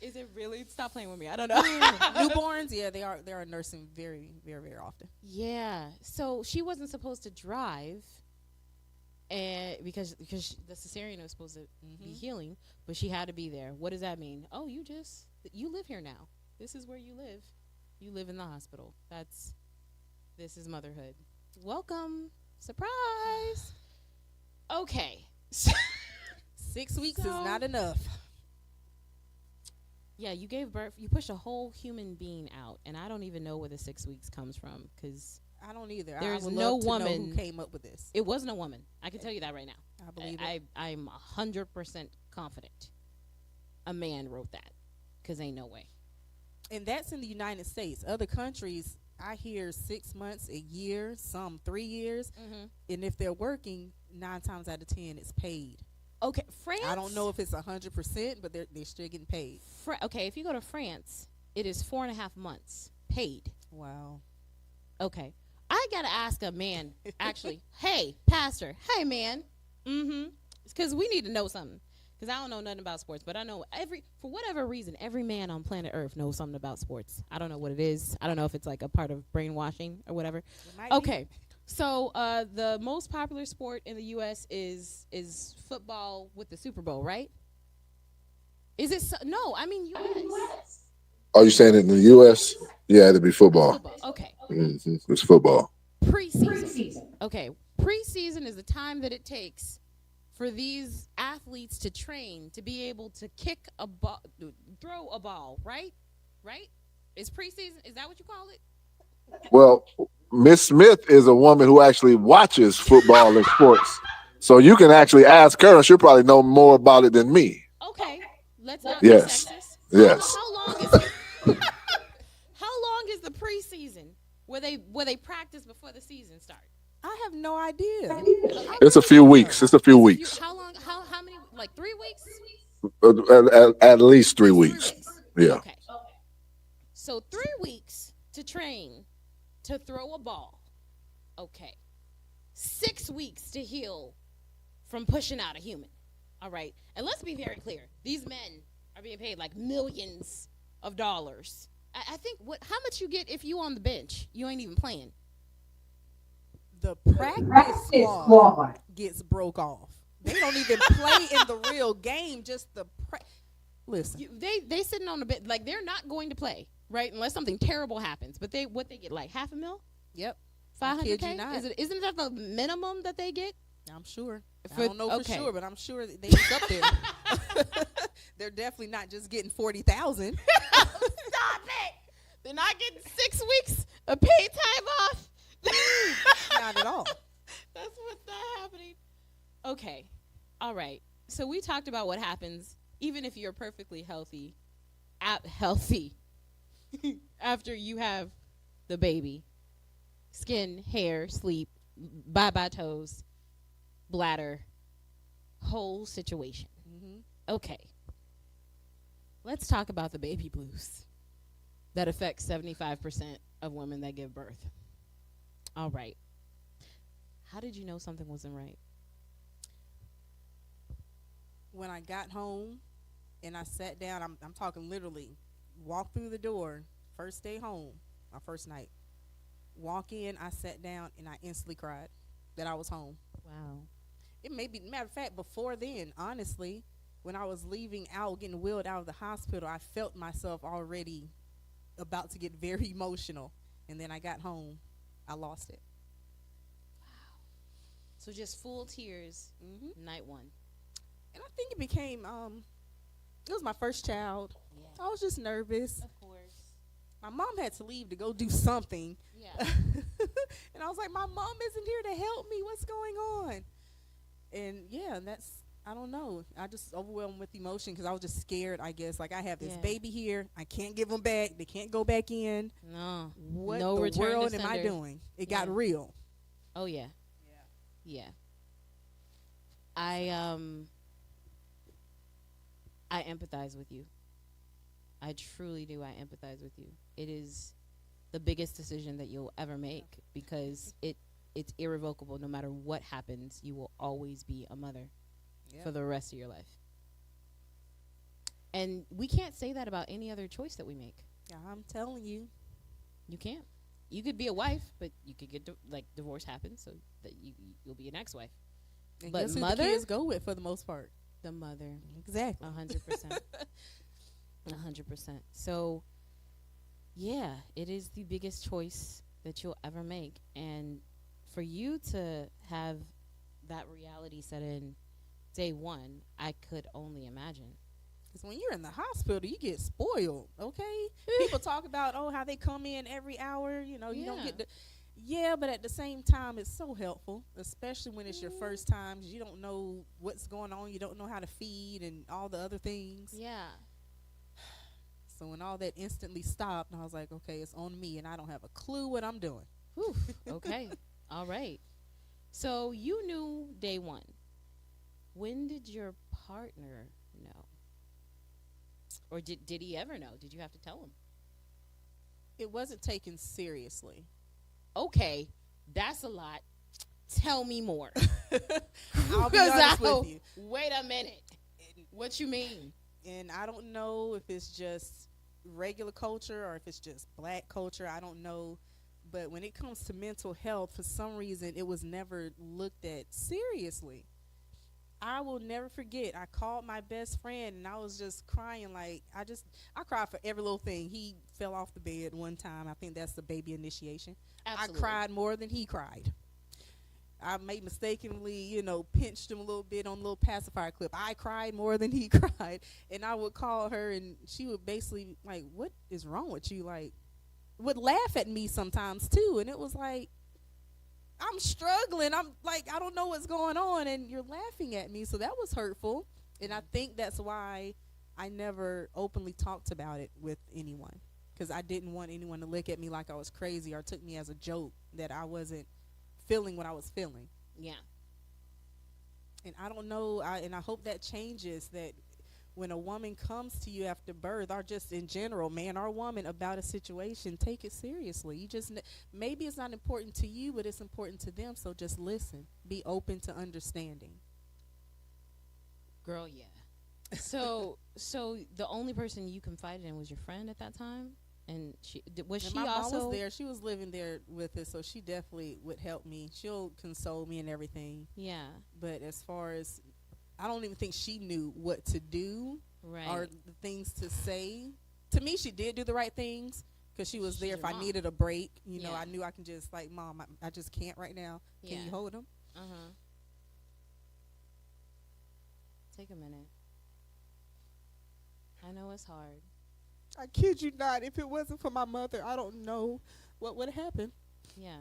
Is it really? Stop playing with me. I don't know. Newborns, yeah, they are nursing very, very, very often. Yeah. So she wasn't supposed to drive, and because the cesarean was supposed to be healing, but she had to be there. What does that mean? Oh, you live here now. This is where you live. You live in the hospital. This is motherhood. Welcome. Surprise. Okay. 6 weeks is not enough. Yeah, you gave birth. You pushed a whole human being out, and I don't even know where the 6 weeks comes from because I don't either. There's I would no love to woman know who came up with this. It wasn't a woman. I can tell you that right now. I believe it. I'm 100% confident a man wrote that because ain't no way. And that's in the United States. Other countries, I hear 6 months, a year, some 3 years. And if they're working, 9 times out of 10, it's paid. Okay, France. I don't know if it's 100%, but they're still getting paid. Okay, if you go to France, it is 4.5 months paid. Wow. Okay, I gotta ask a man. Actually, hey, pastor. Hey, man. Because we need to know something. Because I don't know nothing about sports, but I know for whatever reason, every man on planet Earth knows something about sports. I don't know what it is. I don't know if it's like a part of brainwashing or whatever. Okay. So the most popular sport in the U.S. is football with the Super Bowl, right? Is it? No, I mean U.S. Are you saying it in the U.S.? Yeah, it'd be football. Okay. It's football. Preseason. Okay. Preseason is the time that it takes for these athletes to train to be able to kick a ball, throw a ball, right? Right? Is preseason? Is that what you call it? Well, Miss Smith is a woman who actually watches football and sports. So you can actually ask her, and she'll probably know more about it than me. Okay. Let's not Yes. be sexist. Yes. How long is the preseason where they practice before the season starts? I have no idea. It's a few weeks. How long? How many? Like 3 weeks? At least 3 weeks. Yeah. Okay. So 3 weeks to train to throw a ball. Okay. 6 weeks to heal from pushing out a human. All right. And let's be very clear. These men are being paid like millions of dollars. I think how much you get if you on the bench? You ain't even playing. The practice squad gets broke off. They don't even play in the real game. Just the listen. They sitting on the bench like they're not going to play, right? Unless something terrible happens. But they get like $500,000. Yep. $500K. Isn't that the minimum that they get? I'm sure. I don't know for sure, but I'm sure they up there. They're definitely not just getting 40,000. Stop it! They're not getting 6 weeks of paid time off. Not at all. That's what's not happening. Okay. All right. So we talked about what happens even if you're perfectly healthy after you have the baby. Skin, hair, sleep, bye-bye toes, bladder, whole situation. Okay. Let's talk about the baby blues that affects 75% of women that give birth. All right. How did you know something wasn't right? When I got home and I sat down, I'm talking literally, walked through the door, first day home, my first night. Walk in, I sat down, and I instantly cried that I was home. Wow. It may be, matter of fact, before then, honestly, when I was leaving out, getting wheeled out of the hospital, I felt myself already about to get very emotional. And then I got home, I lost it. Wow. So just full tears, night one. And I think it became, it was my first child. Yeah. I was just nervous. Of course. My mom had to leave to go do something. Yeah. And I was like, my mom isn't here to help me. What's going on? And yeah, that's, I don't know. I just overwhelmed with emotion because I was just scared, I guess. Like, I have this baby here. I can't give them back. They can't go back in. No. What No the return to world am I sender. doing? It got real. Oh, yeah. Yeah. I empathize with you. I truly do. I empathize with you. It is the biggest decision that you'll ever make because it's irrevocable. No matter what happens, you will always be a mother for the rest of your life. And we can't say that about any other choice that we make. Yeah, I'm telling you. You can't. You could be a wife, but you could get divorce happens, so that you'll be an ex-wife. And But guess who mother? the kids go with for the most part? The mother. Exactly. 100%. 100%. So, yeah, it is the biggest choice that you'll ever make. And for you to have that reality set in day one, I could only imagine. Because when you're in the hospital, you get spoiled, okay? People talk about, how they come in every hour. You know, you don't get the... Yeah, but at the same time, it's so helpful, especially when it's your first time. You don't know what's going on. You don't know how to feed and all the other things. Yeah. So when all that instantly stopped, I was like, okay, it's on me, and I don't have a clue what I'm doing. Whew. Okay. All right. So you knew day one. When did your partner know? Or did he ever know? Did you have to tell him? It wasn't taken seriously. Okay, that's a lot. Tell me more. I'll be honest with you. Wait a minute. What you mean? And I don't know if it's just regular culture or if it's just black culture. I don't know. But when it comes to mental health, for some reason, it was never looked at seriously. I will never forget. I called my best friend and I was just crying. Like, I cried for every little thing. He fell off the bed one time. I think that's the baby initiation. Absolutely. I cried more than he cried. I may mistakenly, pinched him a little bit on a little pacifier clip. I cried more than he cried. And I would call her and she would basically like, what is wrong with you? Like, would laugh at me sometimes too. And it was like, I'm struggling. I'm like, I don't know what's going on, and you're laughing at me. So that was hurtful, and I think that's why I never openly talked about it with anyone, because I didn't want anyone to look at me like I was crazy or took me as a joke, that I wasn't feeling what I was feeling. Yeah. And I don't know, and I hope that changes, that when a woman comes to you after birth, or just in general, man or woman, about a situation, take it seriously. You just, maybe it's not important to you, but it's important to them, so just listen. Be open to understanding. Girl, yeah. So the only person you confided in was your friend at that time? And My mom was there. She was living there with us, so she definitely would help me. She'll console me and everything. Yeah. But as far as, I don't even think she knew what to do, right, or the things to say. To me, she did do the right things, because she was there if I mom. needed a break. Yeah. I knew I can just, like, Mom, I just can't right now. Can you hold him? Uh-huh. Take a minute. I know it's hard. I kid you not. If it wasn't for my mother, I don't know what would have happened. Yeah.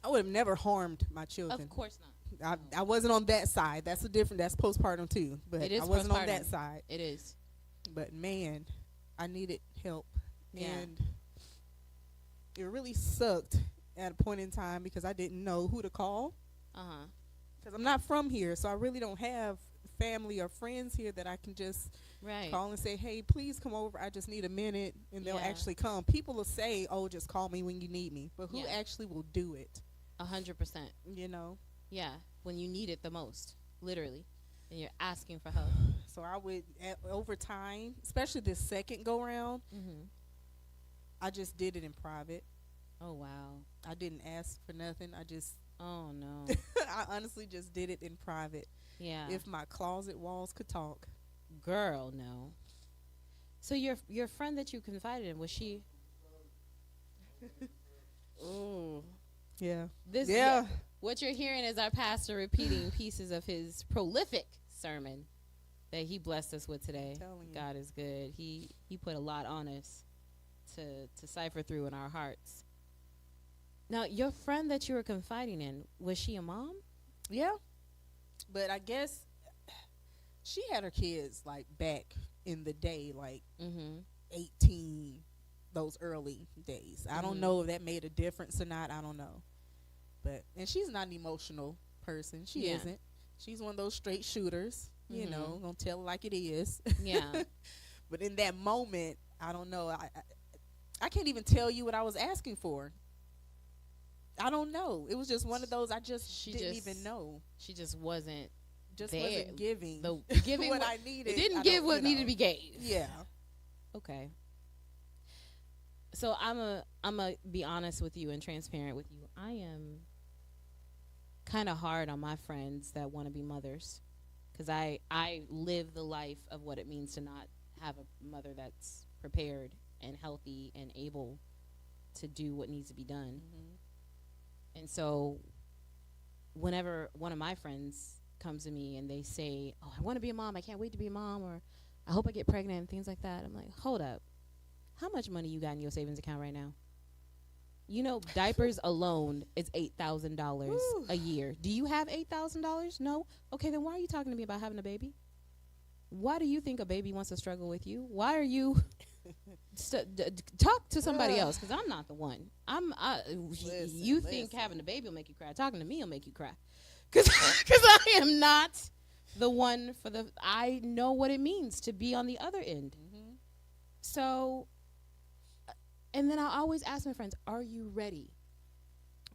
I would have never harmed my children. Of course not. I wasn't on that side. That's that's postpartum too. But It is I wasn't on postpartum. that side. It is. But man, I needed help. Yeah. And it really sucked at a point in time because I didn't know who to call. Because I'm not from here, so I really don't have family or friends here that I can just call and say, hey, please come over. I just need a minute, and they'll actually come. People will say, oh, just call me when you need me. But who actually will do it? 100%. You know? Yeah, when you need it the most, literally, and you're asking for help. So I would, over time, especially this second go-round, I just did it in private. Oh, wow. I didn't ask for nothing. I just... Oh, no. I honestly just did it in private. Yeah. If my closet walls could talk. Girl, no. So your friend that you confided in, was she... Oh. Yeah. What you're hearing is our pastor repeating pieces of his prolific sermon that he blessed us with today. God is good. He put a lot on us to cipher through in our hearts. Now, your friend that you were confiding in, was she a mom? Yeah. But I guess she had her kids, like, back in the day, like 18, those early days. I don't know if that made a difference or not. I don't know. And she's not an emotional person. She isn't. She's one of those straight shooters, you know, gonna tell it like it is. Yeah. But in that moment, I don't know. I can't even tell you what I was asking for. I don't know. It was just one of those she didn't even know. She just wasn't wasn't giving giving what I needed. It didn't give what needed to be gave. Yeah. Okay. So I'm a be honest with you and transparent with you. I am kind of hard on my friends that want to be mothers, because I live the life of what it means to not have a mother that's prepared and healthy and able to do what needs to be done. And so whenever one of my friends comes to me and they say, oh, I want to be a mom, I can't wait to be a mom, or I hope I get pregnant and things like that, I'm like, hold up. How much money you got in your savings account right now? You know, diapers alone is $8,000 a year. Do you have $8,000? No? Okay, then why are you talking to me about having a baby? Why do you think a baby wants to struggle with you? Why are you... talk to somebody else, because I'm not the one. You think having a baby will make you cry. Talking to me will make you cry. Because I am not the one for the... I know what it means to be on the other end. So... And then I always ask my friends, are you ready?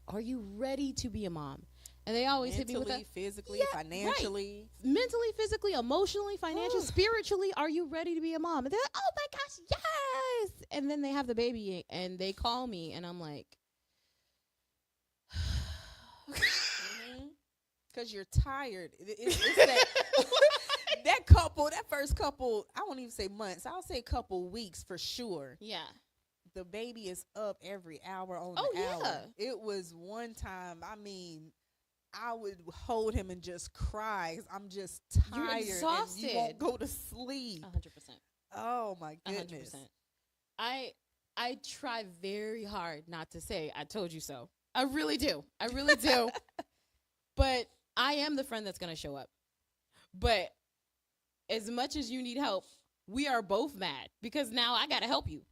Are you ready to be a mom? And they always hit me with that. Physically, financially. Right. Mentally, physically, emotionally, financially, spiritually, are you ready to be a mom? And they're like, oh my gosh, yes! And then they have the baby and they call me and I'm like... Because you're tired. It's that... that first couple, I won't even say months. I'll say couple weeks for sure. Yeah. The baby is up every hour on the hour. Yeah. It was one time, I mean, I would hold him and just cry. I'm just tired. You're exhausted. And you won't go to sleep. 100%. Oh, my goodness. 100%. I try very hard not to say, I told you so. I really do. I really do. But I am the friend that's going to show up. But as much as you need help, we are both mad because now I got to help you.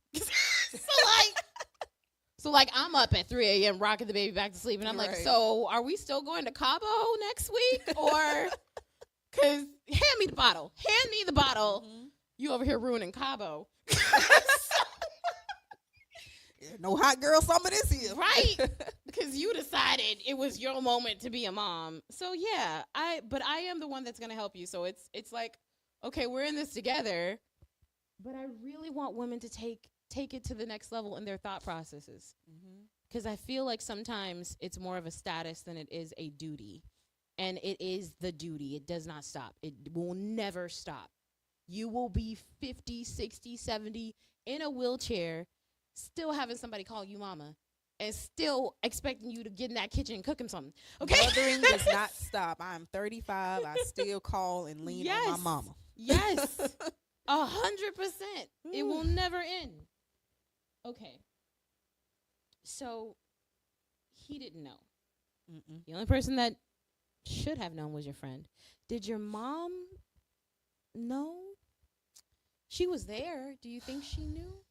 So I'm up at 3 a.m. rocking the baby back to sleep, and I'm like, so are we still going to Cabo next week? Or, because hand me the bottle. You over here ruining Cabo. No hot girl summer this year. Right? Because you decided it was your moment to be a mom. So, yeah, but I am the one that's going to help you. So it's like, okay, we're in this together, but I really want women to take it to the next level in their thought processes. Because I feel like sometimes it's more of a status than it is a duty. And it is the duty. It does not stop. It will never stop. You will be 50, 60, 70 in a wheelchair, still having somebody call you mama, and still expecting you to get in that kitchen and cook him something. Okay? Mothering does not stop. I'm 35. I still call and lean on my mama. Yes. 100%. It will never end. Okay. So he didn't know. The only person that should have known was your friend. Did your mom know? She was there. Do you think she knew?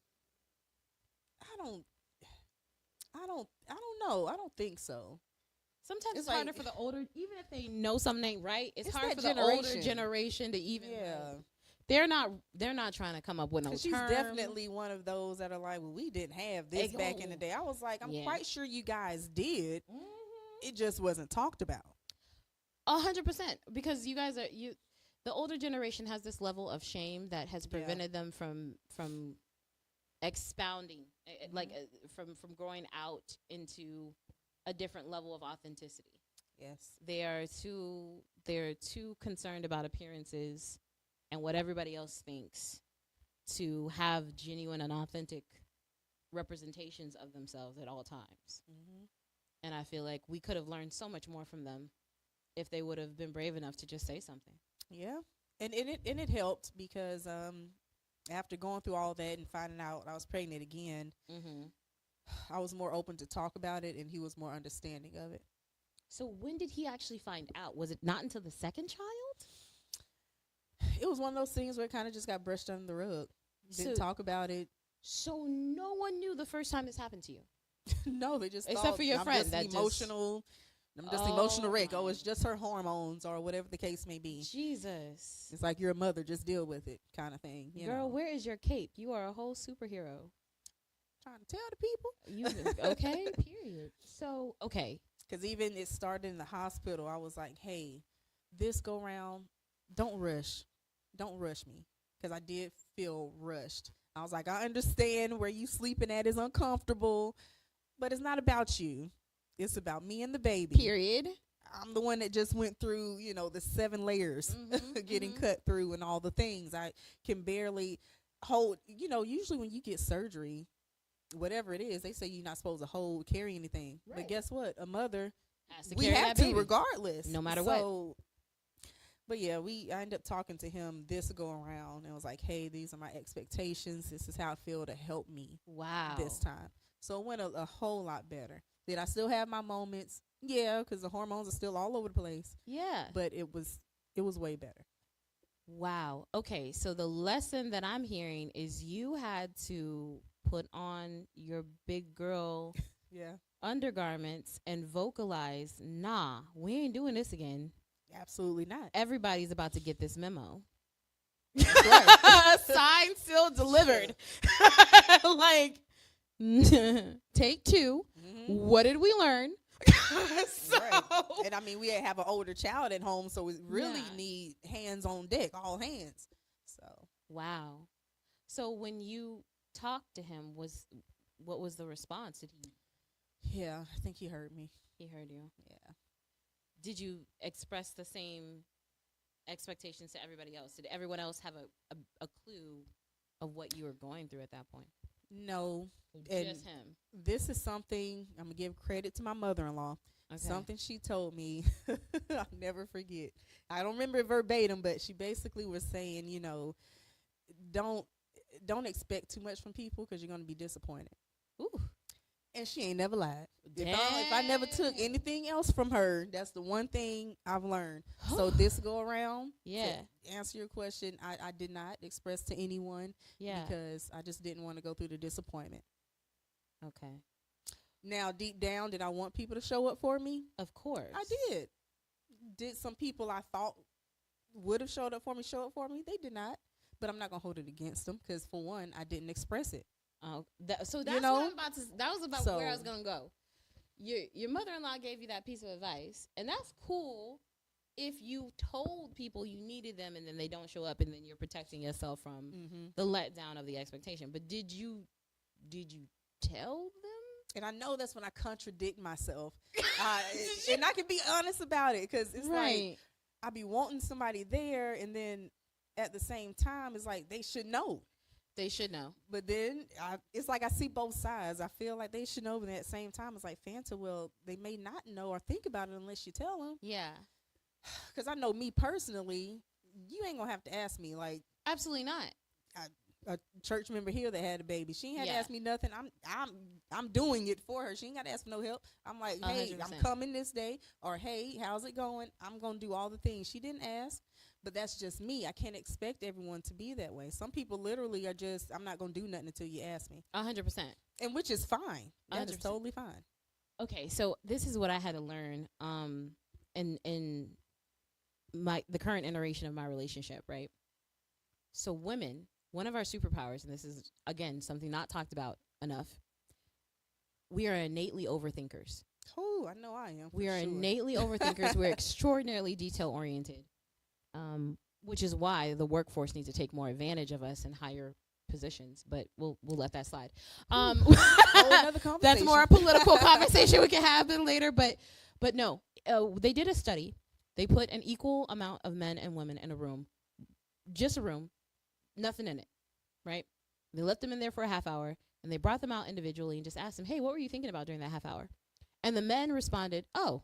I don't know. I don't think so. Sometimes it's like- harder for the older, even if they know something ain't right. It's It's hard that for the older generation. generation to even. Yeah. They're not trying to come up with no 'Cause she's term. definitely one of those that are like, well, we didn't have this back in the day. I was like, I'm quite sure you guys did. It just wasn't talked about. 100%, because you guys the older generation has this level of shame that has prevented them from expounding, from growing out into a different level of authenticity. Yes. They're too concerned about appearances and what everybody else thinks to have genuine and authentic representations of themselves at all times. Mm-hmm. And I feel like we could have learned so much more from them if they would have been brave enough to just say something. Yeah. And it helped because after going through all that and finding out I was pregnant again, I was more open to talk about it, and he was more understanding of it. So when did he actually find out? Was it not until the second child? It was one of those things where it kind of just got brushed under the rug. Didn't talk about it. So no one knew the first time this happened to you? No, they just Except thought for your I'm friend just that emotional. I'm just emotional wreck. Oh, it's just her hormones or whatever the case may be. Jesus. It's like you're a mother, just deal with it kind of thing. Girl, where is your cape? You are a whole superhero. Trying to tell the people. You okay? Period. So, okay. Because even it started in the hospital, I was like, hey, this go round, don't rush. Don't rush me. Because I did feel rushed. I was like, I understand where you sleeping at is uncomfortable, but it's not about you. It's about me and the baby. Period. I'm the one that just went through, the 7 layers getting cut through and all the things. I can barely hold, usually when you get surgery, whatever it is, they say you're not supposed to carry anything. Right. But guess what? A mother, Has to we carry have that to baby, regardless. no matter what. But yeah, I ended up talking to him this go around and was like, hey, these are my expectations. This is how I feel to help me this time. So it went a whole lot better. Did I still have my moments? Yeah, because the hormones are still all over the place. Yeah. But it was way better. Wow. Okay, so the lesson that I'm hearing is you had to put on your big girl undergarments and vocalize, nah, we ain't doing this again. Absolutely not. Everybody's about to get this memo. Right. Signed, sealed, delivered. Like, take 2. What did we learn? Right. And I mean, we have an older child at home, so we really need hands on deck, all hands. So wow. So when you talked to him, what was the response? Did he? Yeah, I think he heard me. He heard you. Yeah. Did you express the same expectations to everybody else? Did everyone else have a clue of what you were going through at that point? No. Just him. This is something I'm gonna give credit to my mother-in-law. Okay. Something she told me, I'll never forget. I don't remember it verbatim, but she basically was saying, don't expect too much from people because you're gonna be disappointed. Ooh. And she ain't never lied. If I never took anything else from her, that's the one thing I've learned. So this go around, to answer your question, I did not express to anyone because I just didn't want to go through the disappointment. Okay. Now, deep down, did I want people to show up for me? Of course. I did. Did some people I thought would have showed up for me show up for me? They did not. But I'm not going to hold it against them because, for one, I didn't express it. So that's what I'm about to. That was about where I was gonna go. Your mother-in-law gave you that piece of advice, and that's cool. If you told people you needed them, and then they don't show up, and then you're protecting yourself from the letdown of the expectation. But did you tell them? And I know that's when I contradict myself, and I can be honest about it because it's like I be wanting somebody there, and then at the same time, it's like they should know. They should know. But then it's like I see both sides. I feel like they should know, but at the same time, it's like, Fanta, well, they may not know or think about it unless you tell them. Yeah. Because I know me personally, you ain't going to have to ask me. Like, absolutely not. A church member here that had a baby, she ain't had to ask me nothing. I'm doing it for her. She ain't got to ask for no help. I'm like, hey, 100%. I'm coming this day. Or, hey, how's it going? I'm going to do all the things. She didn't ask. But that's just me. I can't expect everyone to be that way. Some people literally are just, I'm not going to do nothing until you ask me. 100%. And which is fine. That is totally fine. Okay, so this is what I had to learn in the current iteration of my relationship, right? So women, one of our superpowers, and this is again something not talked about enough, we are innately overthinkers. Oh, I know I am. We are sure. innately overthinkers. We're extraordinarily detail oriented, which is why the workforce needs to take more advantage of us in higher positions. But we'll let that slide. Another conversation. That's more a political conversation we can have later. But no, they did a study. They put an equal amount of men and women in a room, just a room, nothing in it, right? They left them in there for a half hour, and they brought them out individually and just asked them, hey, what were you thinking about during that half hour? And the men responded, oh,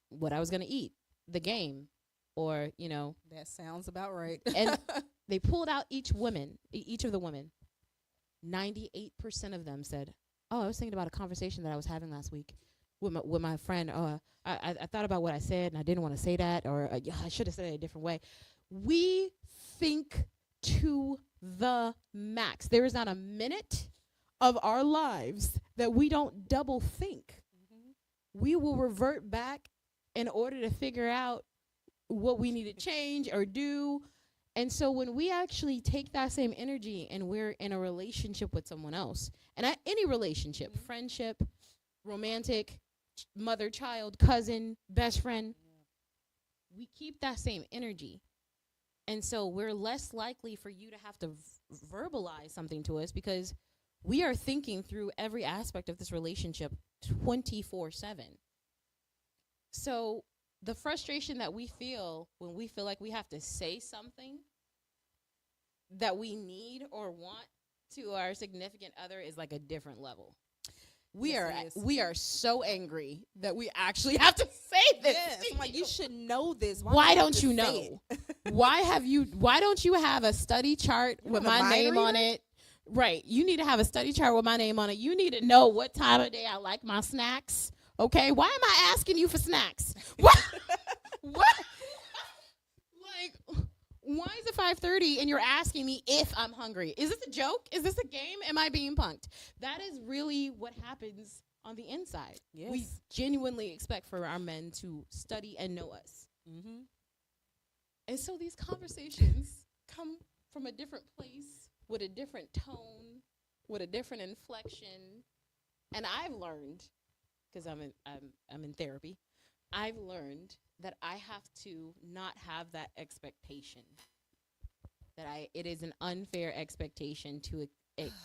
what I was going to eat, the game, or, That sounds about right. And they pulled out each of the women. 98% of them said, oh, I was thinking about a conversation that I was having last week with my friend. I thought about what I said, and I didn't want to say that, or I should have said it a different way. We think to the max. There is not a minute of our lives that we don't double think. We will revert back in order to figure out what we need to change or do. And so when we actually take that same energy and we're in a relationship with someone else, and any relationship, friendship, romantic, mother, child, cousin, best friend, we keep that same energy. And so we're less likely for you to have to verbalize something to us because we are thinking through every aspect of this relationship 24/7. So the frustration that we feel when we feel like we have to say something that we need or want to our significant other is like a different level. We are so angry that we actually have to say this. Yes, I'm like, you should know this. Why don't you know? Why don't you have a study chart with my name on it? Right. You need to have a study chart with my name on it. You need to know what time of day I like my snacks. Okay? Why am I asking you for snacks? What? Like, why is it 5:30 and you're asking me if I'm hungry? Is this a joke? Is this a game? Am I being punked? That is really what happens on the inside. Yes. We genuinely expect for our men to study and know us. Mm-hmm. And so these conversations come from a different place, with a different tone, with a different inflection. And I've learned, because I'm in therapy, I've learned that I have to not have that expectation. That it is an unfair expectation to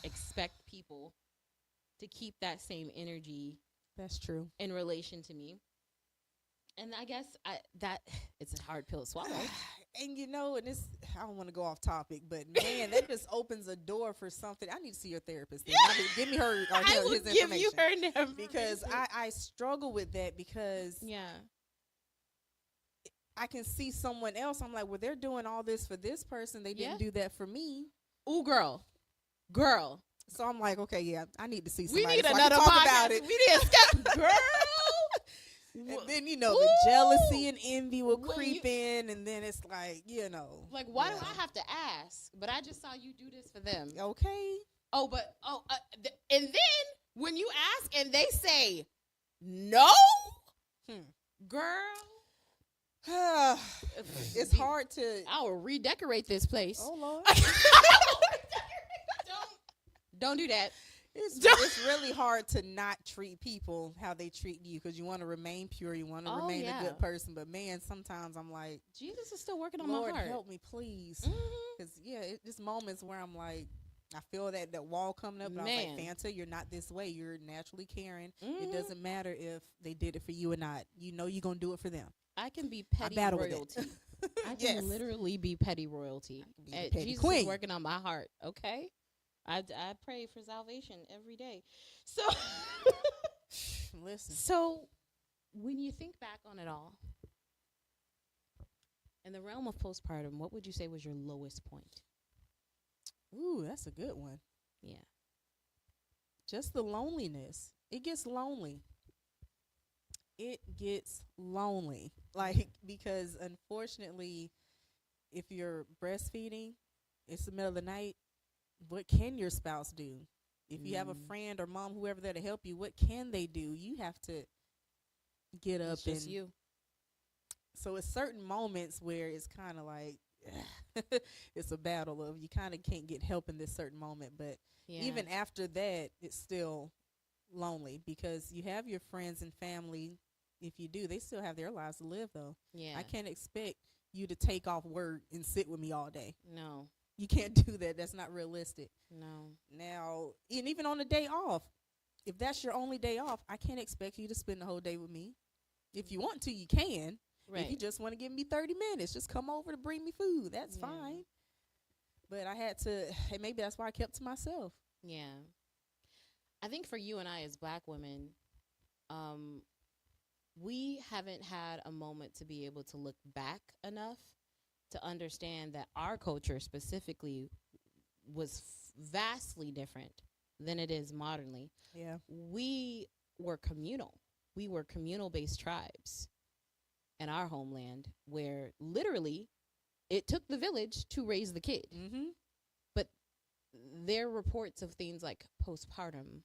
expect people to keep that same energy. That's true. In relation to me. And I guess that it's a hard pill to swallow. And and this, I don't want to go off topic, but man, that just opens a door for something. I need to see your therapist. Give me her or I will his give information. you her number. Because I struggle with that because I can see someone else. I'm like, well, they're doing all this for this person. They didn't do that for me. Ooh, girl. So I'm like, okay, yeah, I need to see We somebody need so another I can talk podcast. about it. We need a step, girl. And then, the jealousy and envy will creep in, and then it's like, Like, why do I have to ask? But I just saw you do this for them. Okay. And then when you ask and they say no, girl. It's hard to. I will redecorate this place. Oh, Lord. Don't do that. It's really hard to not treat people how they treat you because you want to remain pure. You want to remain a good person. But, man, sometimes I'm like, Jesus is still working on Lord, my heart. help me, please. Because, it's moments where I'm like, I feel that wall coming up. And I was like, Fanta, you're not this way. You're naturally caring. It doesn't matter if they did it for you or not. You know you're going to do it for them. I can be petty royalty. I can literally be petty royalty. Jesus is working on my heart, okay? I pray for salvation every day. So, listen. So, when you think back on it all, in the realm of postpartum, what would you say was your lowest point? Ooh, that's a good one. Yeah. Just the loneliness. It gets lonely. Like, because unfortunately, if you're breastfeeding, it's the middle of the night. What can your spouse do? If you have a friend or mom, whoever there to help you, what can they do? You have to get up It's just and you. So it's certain moments where it's kind of like it's a battle of you kind of can't get help in this certain moment, but Yeah. even after that, it's still lonely because you have your friends and family. If you do, they still have their lives to live, though. Yeah. I can't expect you to take off work and sit with me all day. No. You can't do that. That's not realistic. No. Now, and even on the day off, if that's your only day off, I can't expect you to spend the whole day with me. If you want to, you can. Right. If you just want to give me 30 minutes, just come over to bring me food. That's fine. But I had to, and maybe that's why I kept to myself. Yeah. I think for you and I as Black women, we haven't had a moment to be able to look back enough to understand that our culture specifically was vastly different than it is modernly. Yeah. We were communal. We were communal-based tribes in our homeland where literally it took the village to raise the kid. Mm-hmm. But their reports of things like postpartum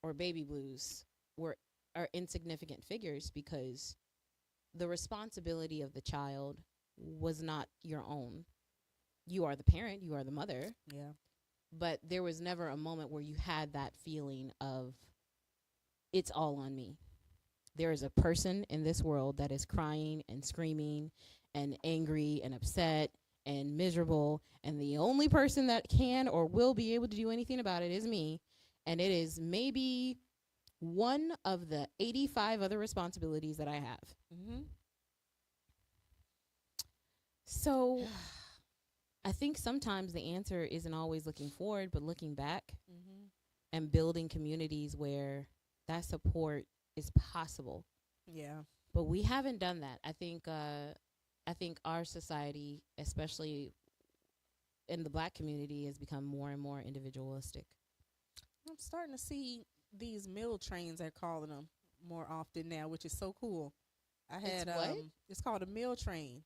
or baby blues are insignificant figures because the responsibility of the child was not your own. You are the parent, you are the mother. Yeah. But there was never a moment where you had that feeling of it's all on me. There is a person in this world that is crying and screaming and angry and upset and miserable, and the only person that can or will be able to do anything about it is me, and it is maybe one of the 85 other responsibilities that I have. Mm-hmm. So I think sometimes the answer isn't always looking forward, but looking back and building communities where that support is possible. Yeah. But we haven't done that. I think our society, especially in the Black community, has become more and more individualistic. I'm starting to see these meal trains, they're calling them, more often now, which is so cool. I had It's what? It's called a meal train.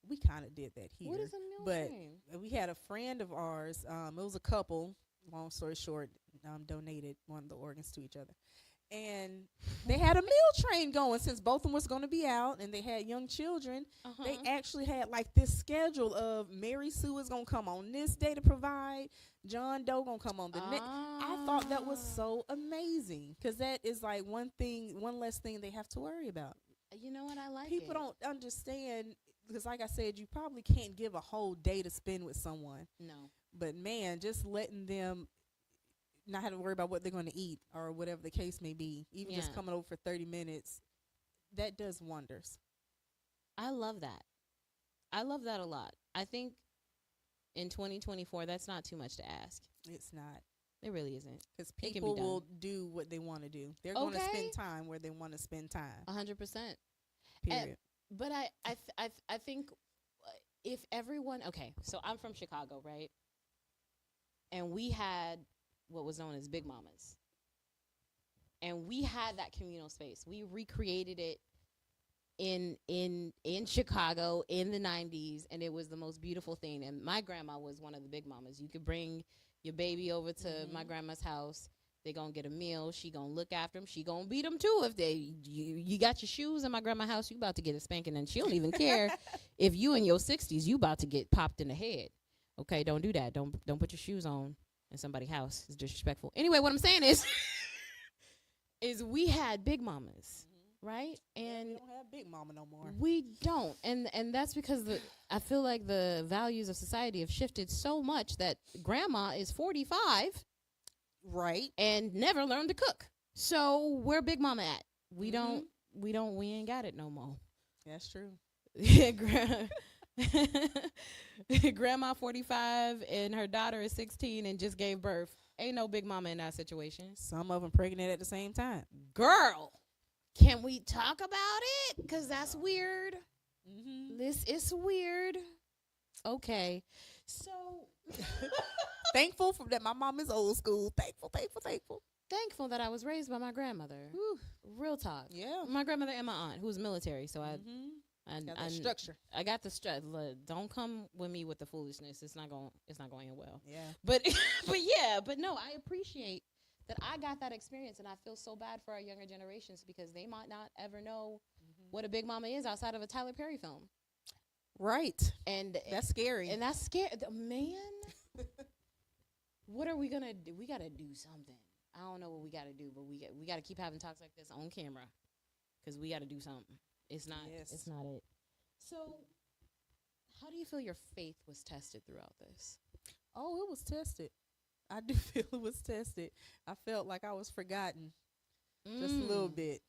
We kind of did that here. What is a meal but train? we had a friend of ours. It was a couple. Long story short, donated one of the organs to each other, and they had a meal train going since both of them was going to be out, and they had young children. They actually had like this schedule of Mary Sue is going to come on this day to provide. John Doe going to come on the next. I thought that was so amazing because that is like one less thing they have to worry about. You know what? I like People it. don't understand because, like I said, you probably can't give a whole day to spend with someone. No. But man, just letting them not have to worry about what they're going to eat or whatever the case may be, even just coming over for 30 minutes, that does wonders. I love that. I love that a lot. I think in 2024, that's not too much to ask. It's not. It really isn't. Because It can be people done. will do what they want to do. They're going to spend time where they want to spend time. 100%. Period. But I think if everyone, okay, so I'm from Chicago, right? And we had what was known as Big Mamas. And we had that communal space. We recreated it in Chicago in the 90s, and it was the most beautiful thing. And my grandma was one of the Big Mamas. You could bring your baby over to my grandma's house. They gonna get a meal. She gonna look after them. She gonna beat them too. If you got your shoes in my grandma's house, you about to get a spanking, and she don't even care if you in your 60s, you about to get popped in the head. Okay, don't do that. Don't put your shoes on in somebody's house. It's disrespectful. Anyway, what I'm saying is we had Big Mamas, right? And we don't have Big Mama no more. we don't, and that's because I feel like the values of society have shifted so much that grandma is 45. Right. And never learned to cook. So where Big Mama at? We ain't got it no more. That's true. Grandma 45 and her daughter is 16 and just gave birth. Ain't no Big Mama in that situation. Some of them pregnant at the same time. Girl, can we talk about it? Because that's weird. This is weird. Okay. So thankful for that my mom is old school. Thankful. Thankful that I was raised by my grandmother. Whew. Real talk. Yeah. My grandmother and my aunt, who was military, so Got that structure. I got the structure. Don't come with me with the foolishness. It's not going well. Yeah. But but no, I appreciate that I got that experience, and I feel so bad for our younger generations because they might not ever know what a big mama is outside of a Tyler Perry film. Right. And that's scary. And that's scary. Man, what are we going to do? We got to do something. I don't know what we got to do, but we got to keep having talks like this on camera because we got to do something. It's not it. So how do you feel your faith was tested throughout this? Oh, it was tested. I do feel it was tested. I felt like I was forgotten just a little bit,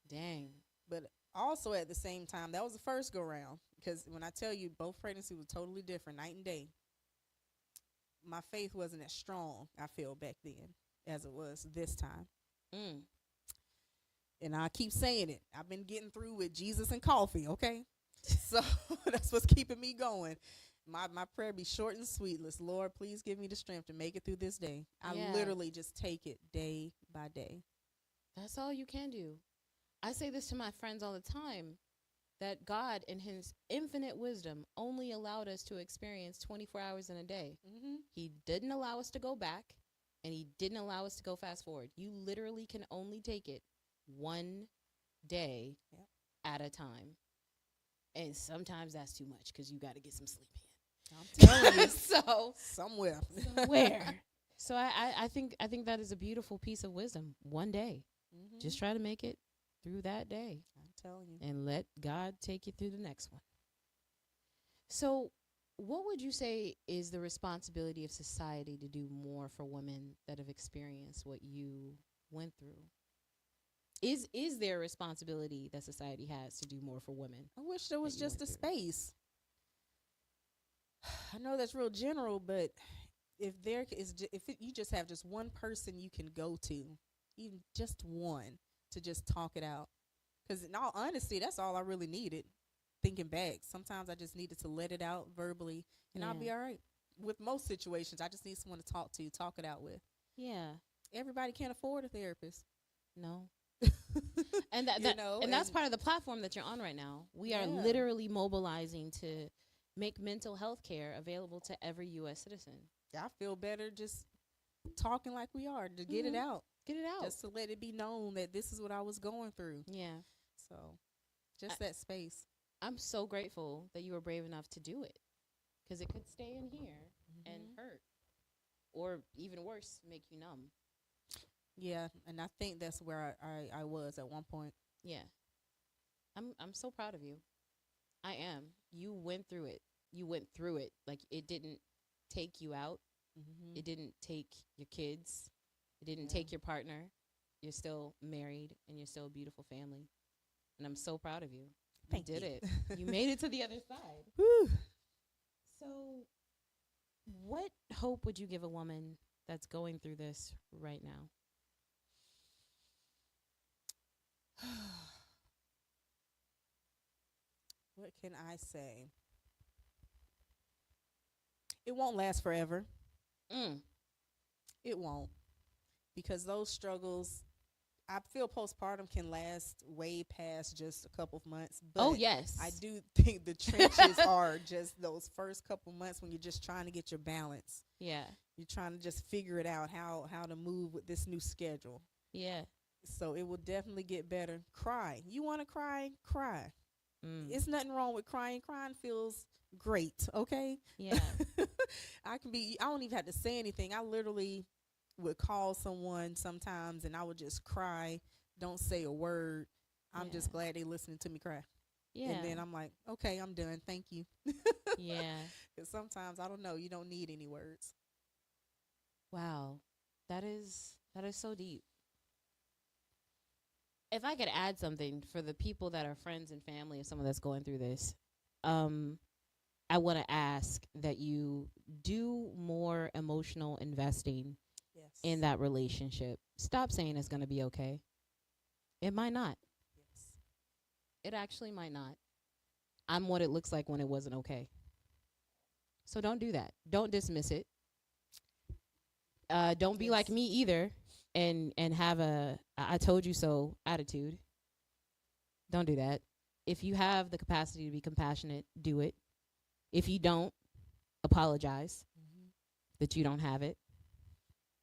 Dang. But also at the same time, that was the first go round. Because when I tell you, both pregnancies were totally different, night and day. My faith wasn't as strong, I feel, back then as it was this time. And I keep saying it. I've been getting through with Jesus and coffee, okay? So that's what's keeping me going. My prayer be short and sweet. Lord, please give me the strength to make it through this day. I literally just take it day by day. That's all you can do. I say this to my friends all the time, that God in his infinite wisdom only allowed us to experience 24 hours in a day. He didn't allow us to go back, and he didn't allow us to go fast forward. You literally can only take it one day at a time. And sometimes that's too much because you got to get some sleep in. I'm telling you. So somewhere. So I think that is a beautiful piece of wisdom. One day. Just try to make it through that day. I'm telling you. And let God take you through the next one. So what would you say is the responsibility of society to do more for women that have experienced what you went through? Is there a responsibility that society has to do more for women? I wish there was just a space. I know that's real general, but if you just have just one person you can go to, even just one, to just talk it out. Because in all honesty, that's all I really needed. Thinking back, sometimes I just needed to let it out verbally, and I'll be all right. With most situations, I just need someone to talk it out with. Yeah. Everybody can't afford a therapist. No. And that's part of the platform that you're on right now. We are literally mobilizing to make mental health care available to every U.S. citizen. I feel better just talking like we are, to get it out. Get it out. Just to let it be known that this is what I was going through. Yeah. So just that space. I'm so grateful that you were brave enough to do it, because it could stay in here and hurt, or even worse, make you numb. Yeah, and I think that's where I was at one point. Yeah. I'm so proud of you. I am. You went through it. Like, it didn't take you out. It didn't take your kids. It didn't take your partner. You're still married, and you're still a beautiful family. And I'm so proud of you. You did it. You made it to the other side. Woo. So what hope would you give a woman that's going through this right now? What can I say? It won't last forever. It won't. Because those struggles, I feel postpartum can last way past just a couple of months. But yes. I do think the trenches are just those first couple months when you're just trying to get your balance. Yeah. You're trying to just figure it out, how to move with this new schedule. Yeah. So it will definitely get better. Cry. You want to cry? Cry. It's nothing wrong with crying. Crying feels great, okay? Yeah. I don't even have to say anything. I literally would call someone sometimes and I would just cry, don't say a word. I'm just glad they listening to me cry. Yeah. And then I'm like, okay, I'm done. Thank you. Yeah. Because sometimes, I don't know, you don't need any words. Wow. That is so deep. If I could add something for the people that are friends and family of someone that's going through this, I want to ask that you do more emotional investing in that relationship. Stop saying it's going to be okay. It might not. Yes. It actually might not. I'm what it looks like when it wasn't okay. So don't do that. Don't dismiss it. Don't be like me either and have a I told you so attitude. Don't do that. if you have the capacity to be compassionate, do it. If you don't, apologize that you don't have it,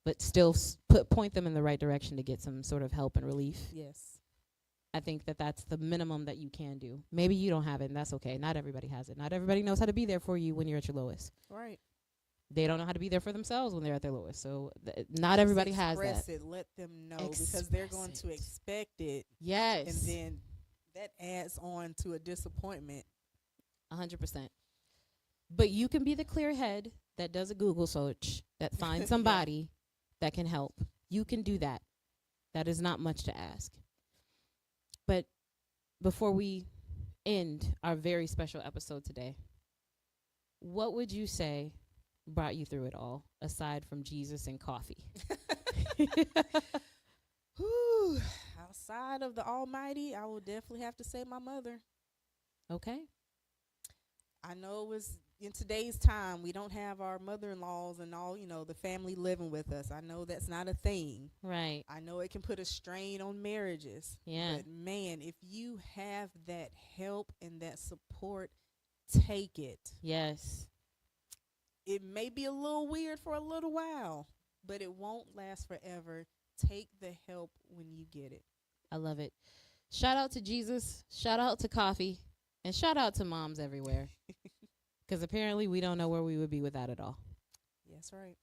but still point them in the right direction to get some sort of help and relief. Yes. I think that that's the minimum that you can do. Maybe you don't have it, and that's okay. Not everybody has it. Not everybody knows how to be there for you when you're at your lowest. Right. They don't know how to be there for themselves when they're at their lowest. So not everybody has that. Express it. Let them know, because they're going to expect it. Yes. And then that adds on to a disappointment. 100%. But you can be the clear head that does a Google search, that finds somebody that can help. You can do that. That is not much to ask. But before we end our very special episode today, what would you say brought you through it all, aside from Jesus and coffee? Whew. Outside of the Almighty, I will definitely have to say my mother. Okay. I know it was in today's time, we don't have our mother-in-laws and all, the family living with us. I know that's not a thing. Right. I know it can put a strain on marriages. Yeah. But man, if you have that help and that support, take it. Yes. It may be a little weird for a little while, but it won't last forever. Take the help when you get it. I love it. Shout out to Jesus. Shout out to coffee. And shout out to moms everywhere. Because apparently we don't know where we would be without it all. That's right.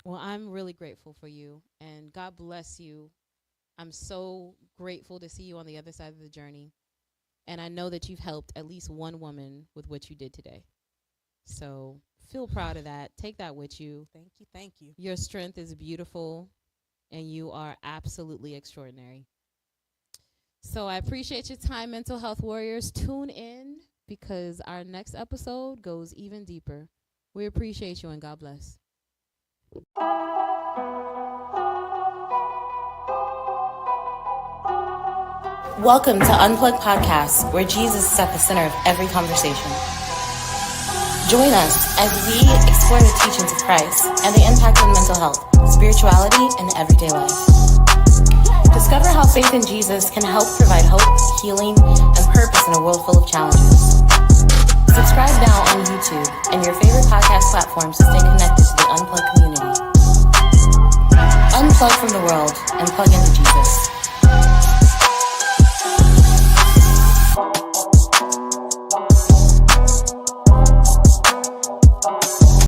Well, I'm really grateful for you. And God bless you. I'm so grateful to see you on the other side of the journey. And I know that you've helped at least one woman with what you did today. So feel proud of that. Take that with you. Thank you. Thank you. Your strength is beautiful. And you are absolutely extraordinary. So I appreciate your time, Mental Health Warriors. Tune in, because our next episode goes even deeper. We appreciate you, and God bless. Welcome to Unplugged Podcast, where Jesus is at the center of every conversation. Join us as we explore the teachings of Christ and the impact of mental health, spirituality, and everyday life. Discover how faith in Jesus can help provide hope, healing, and purpose in a world full of challenges. Subscribe now on YouTube and your favorite podcast platforms to stay connected to the Unplugged community. Unplug from the world and plug into Jesus.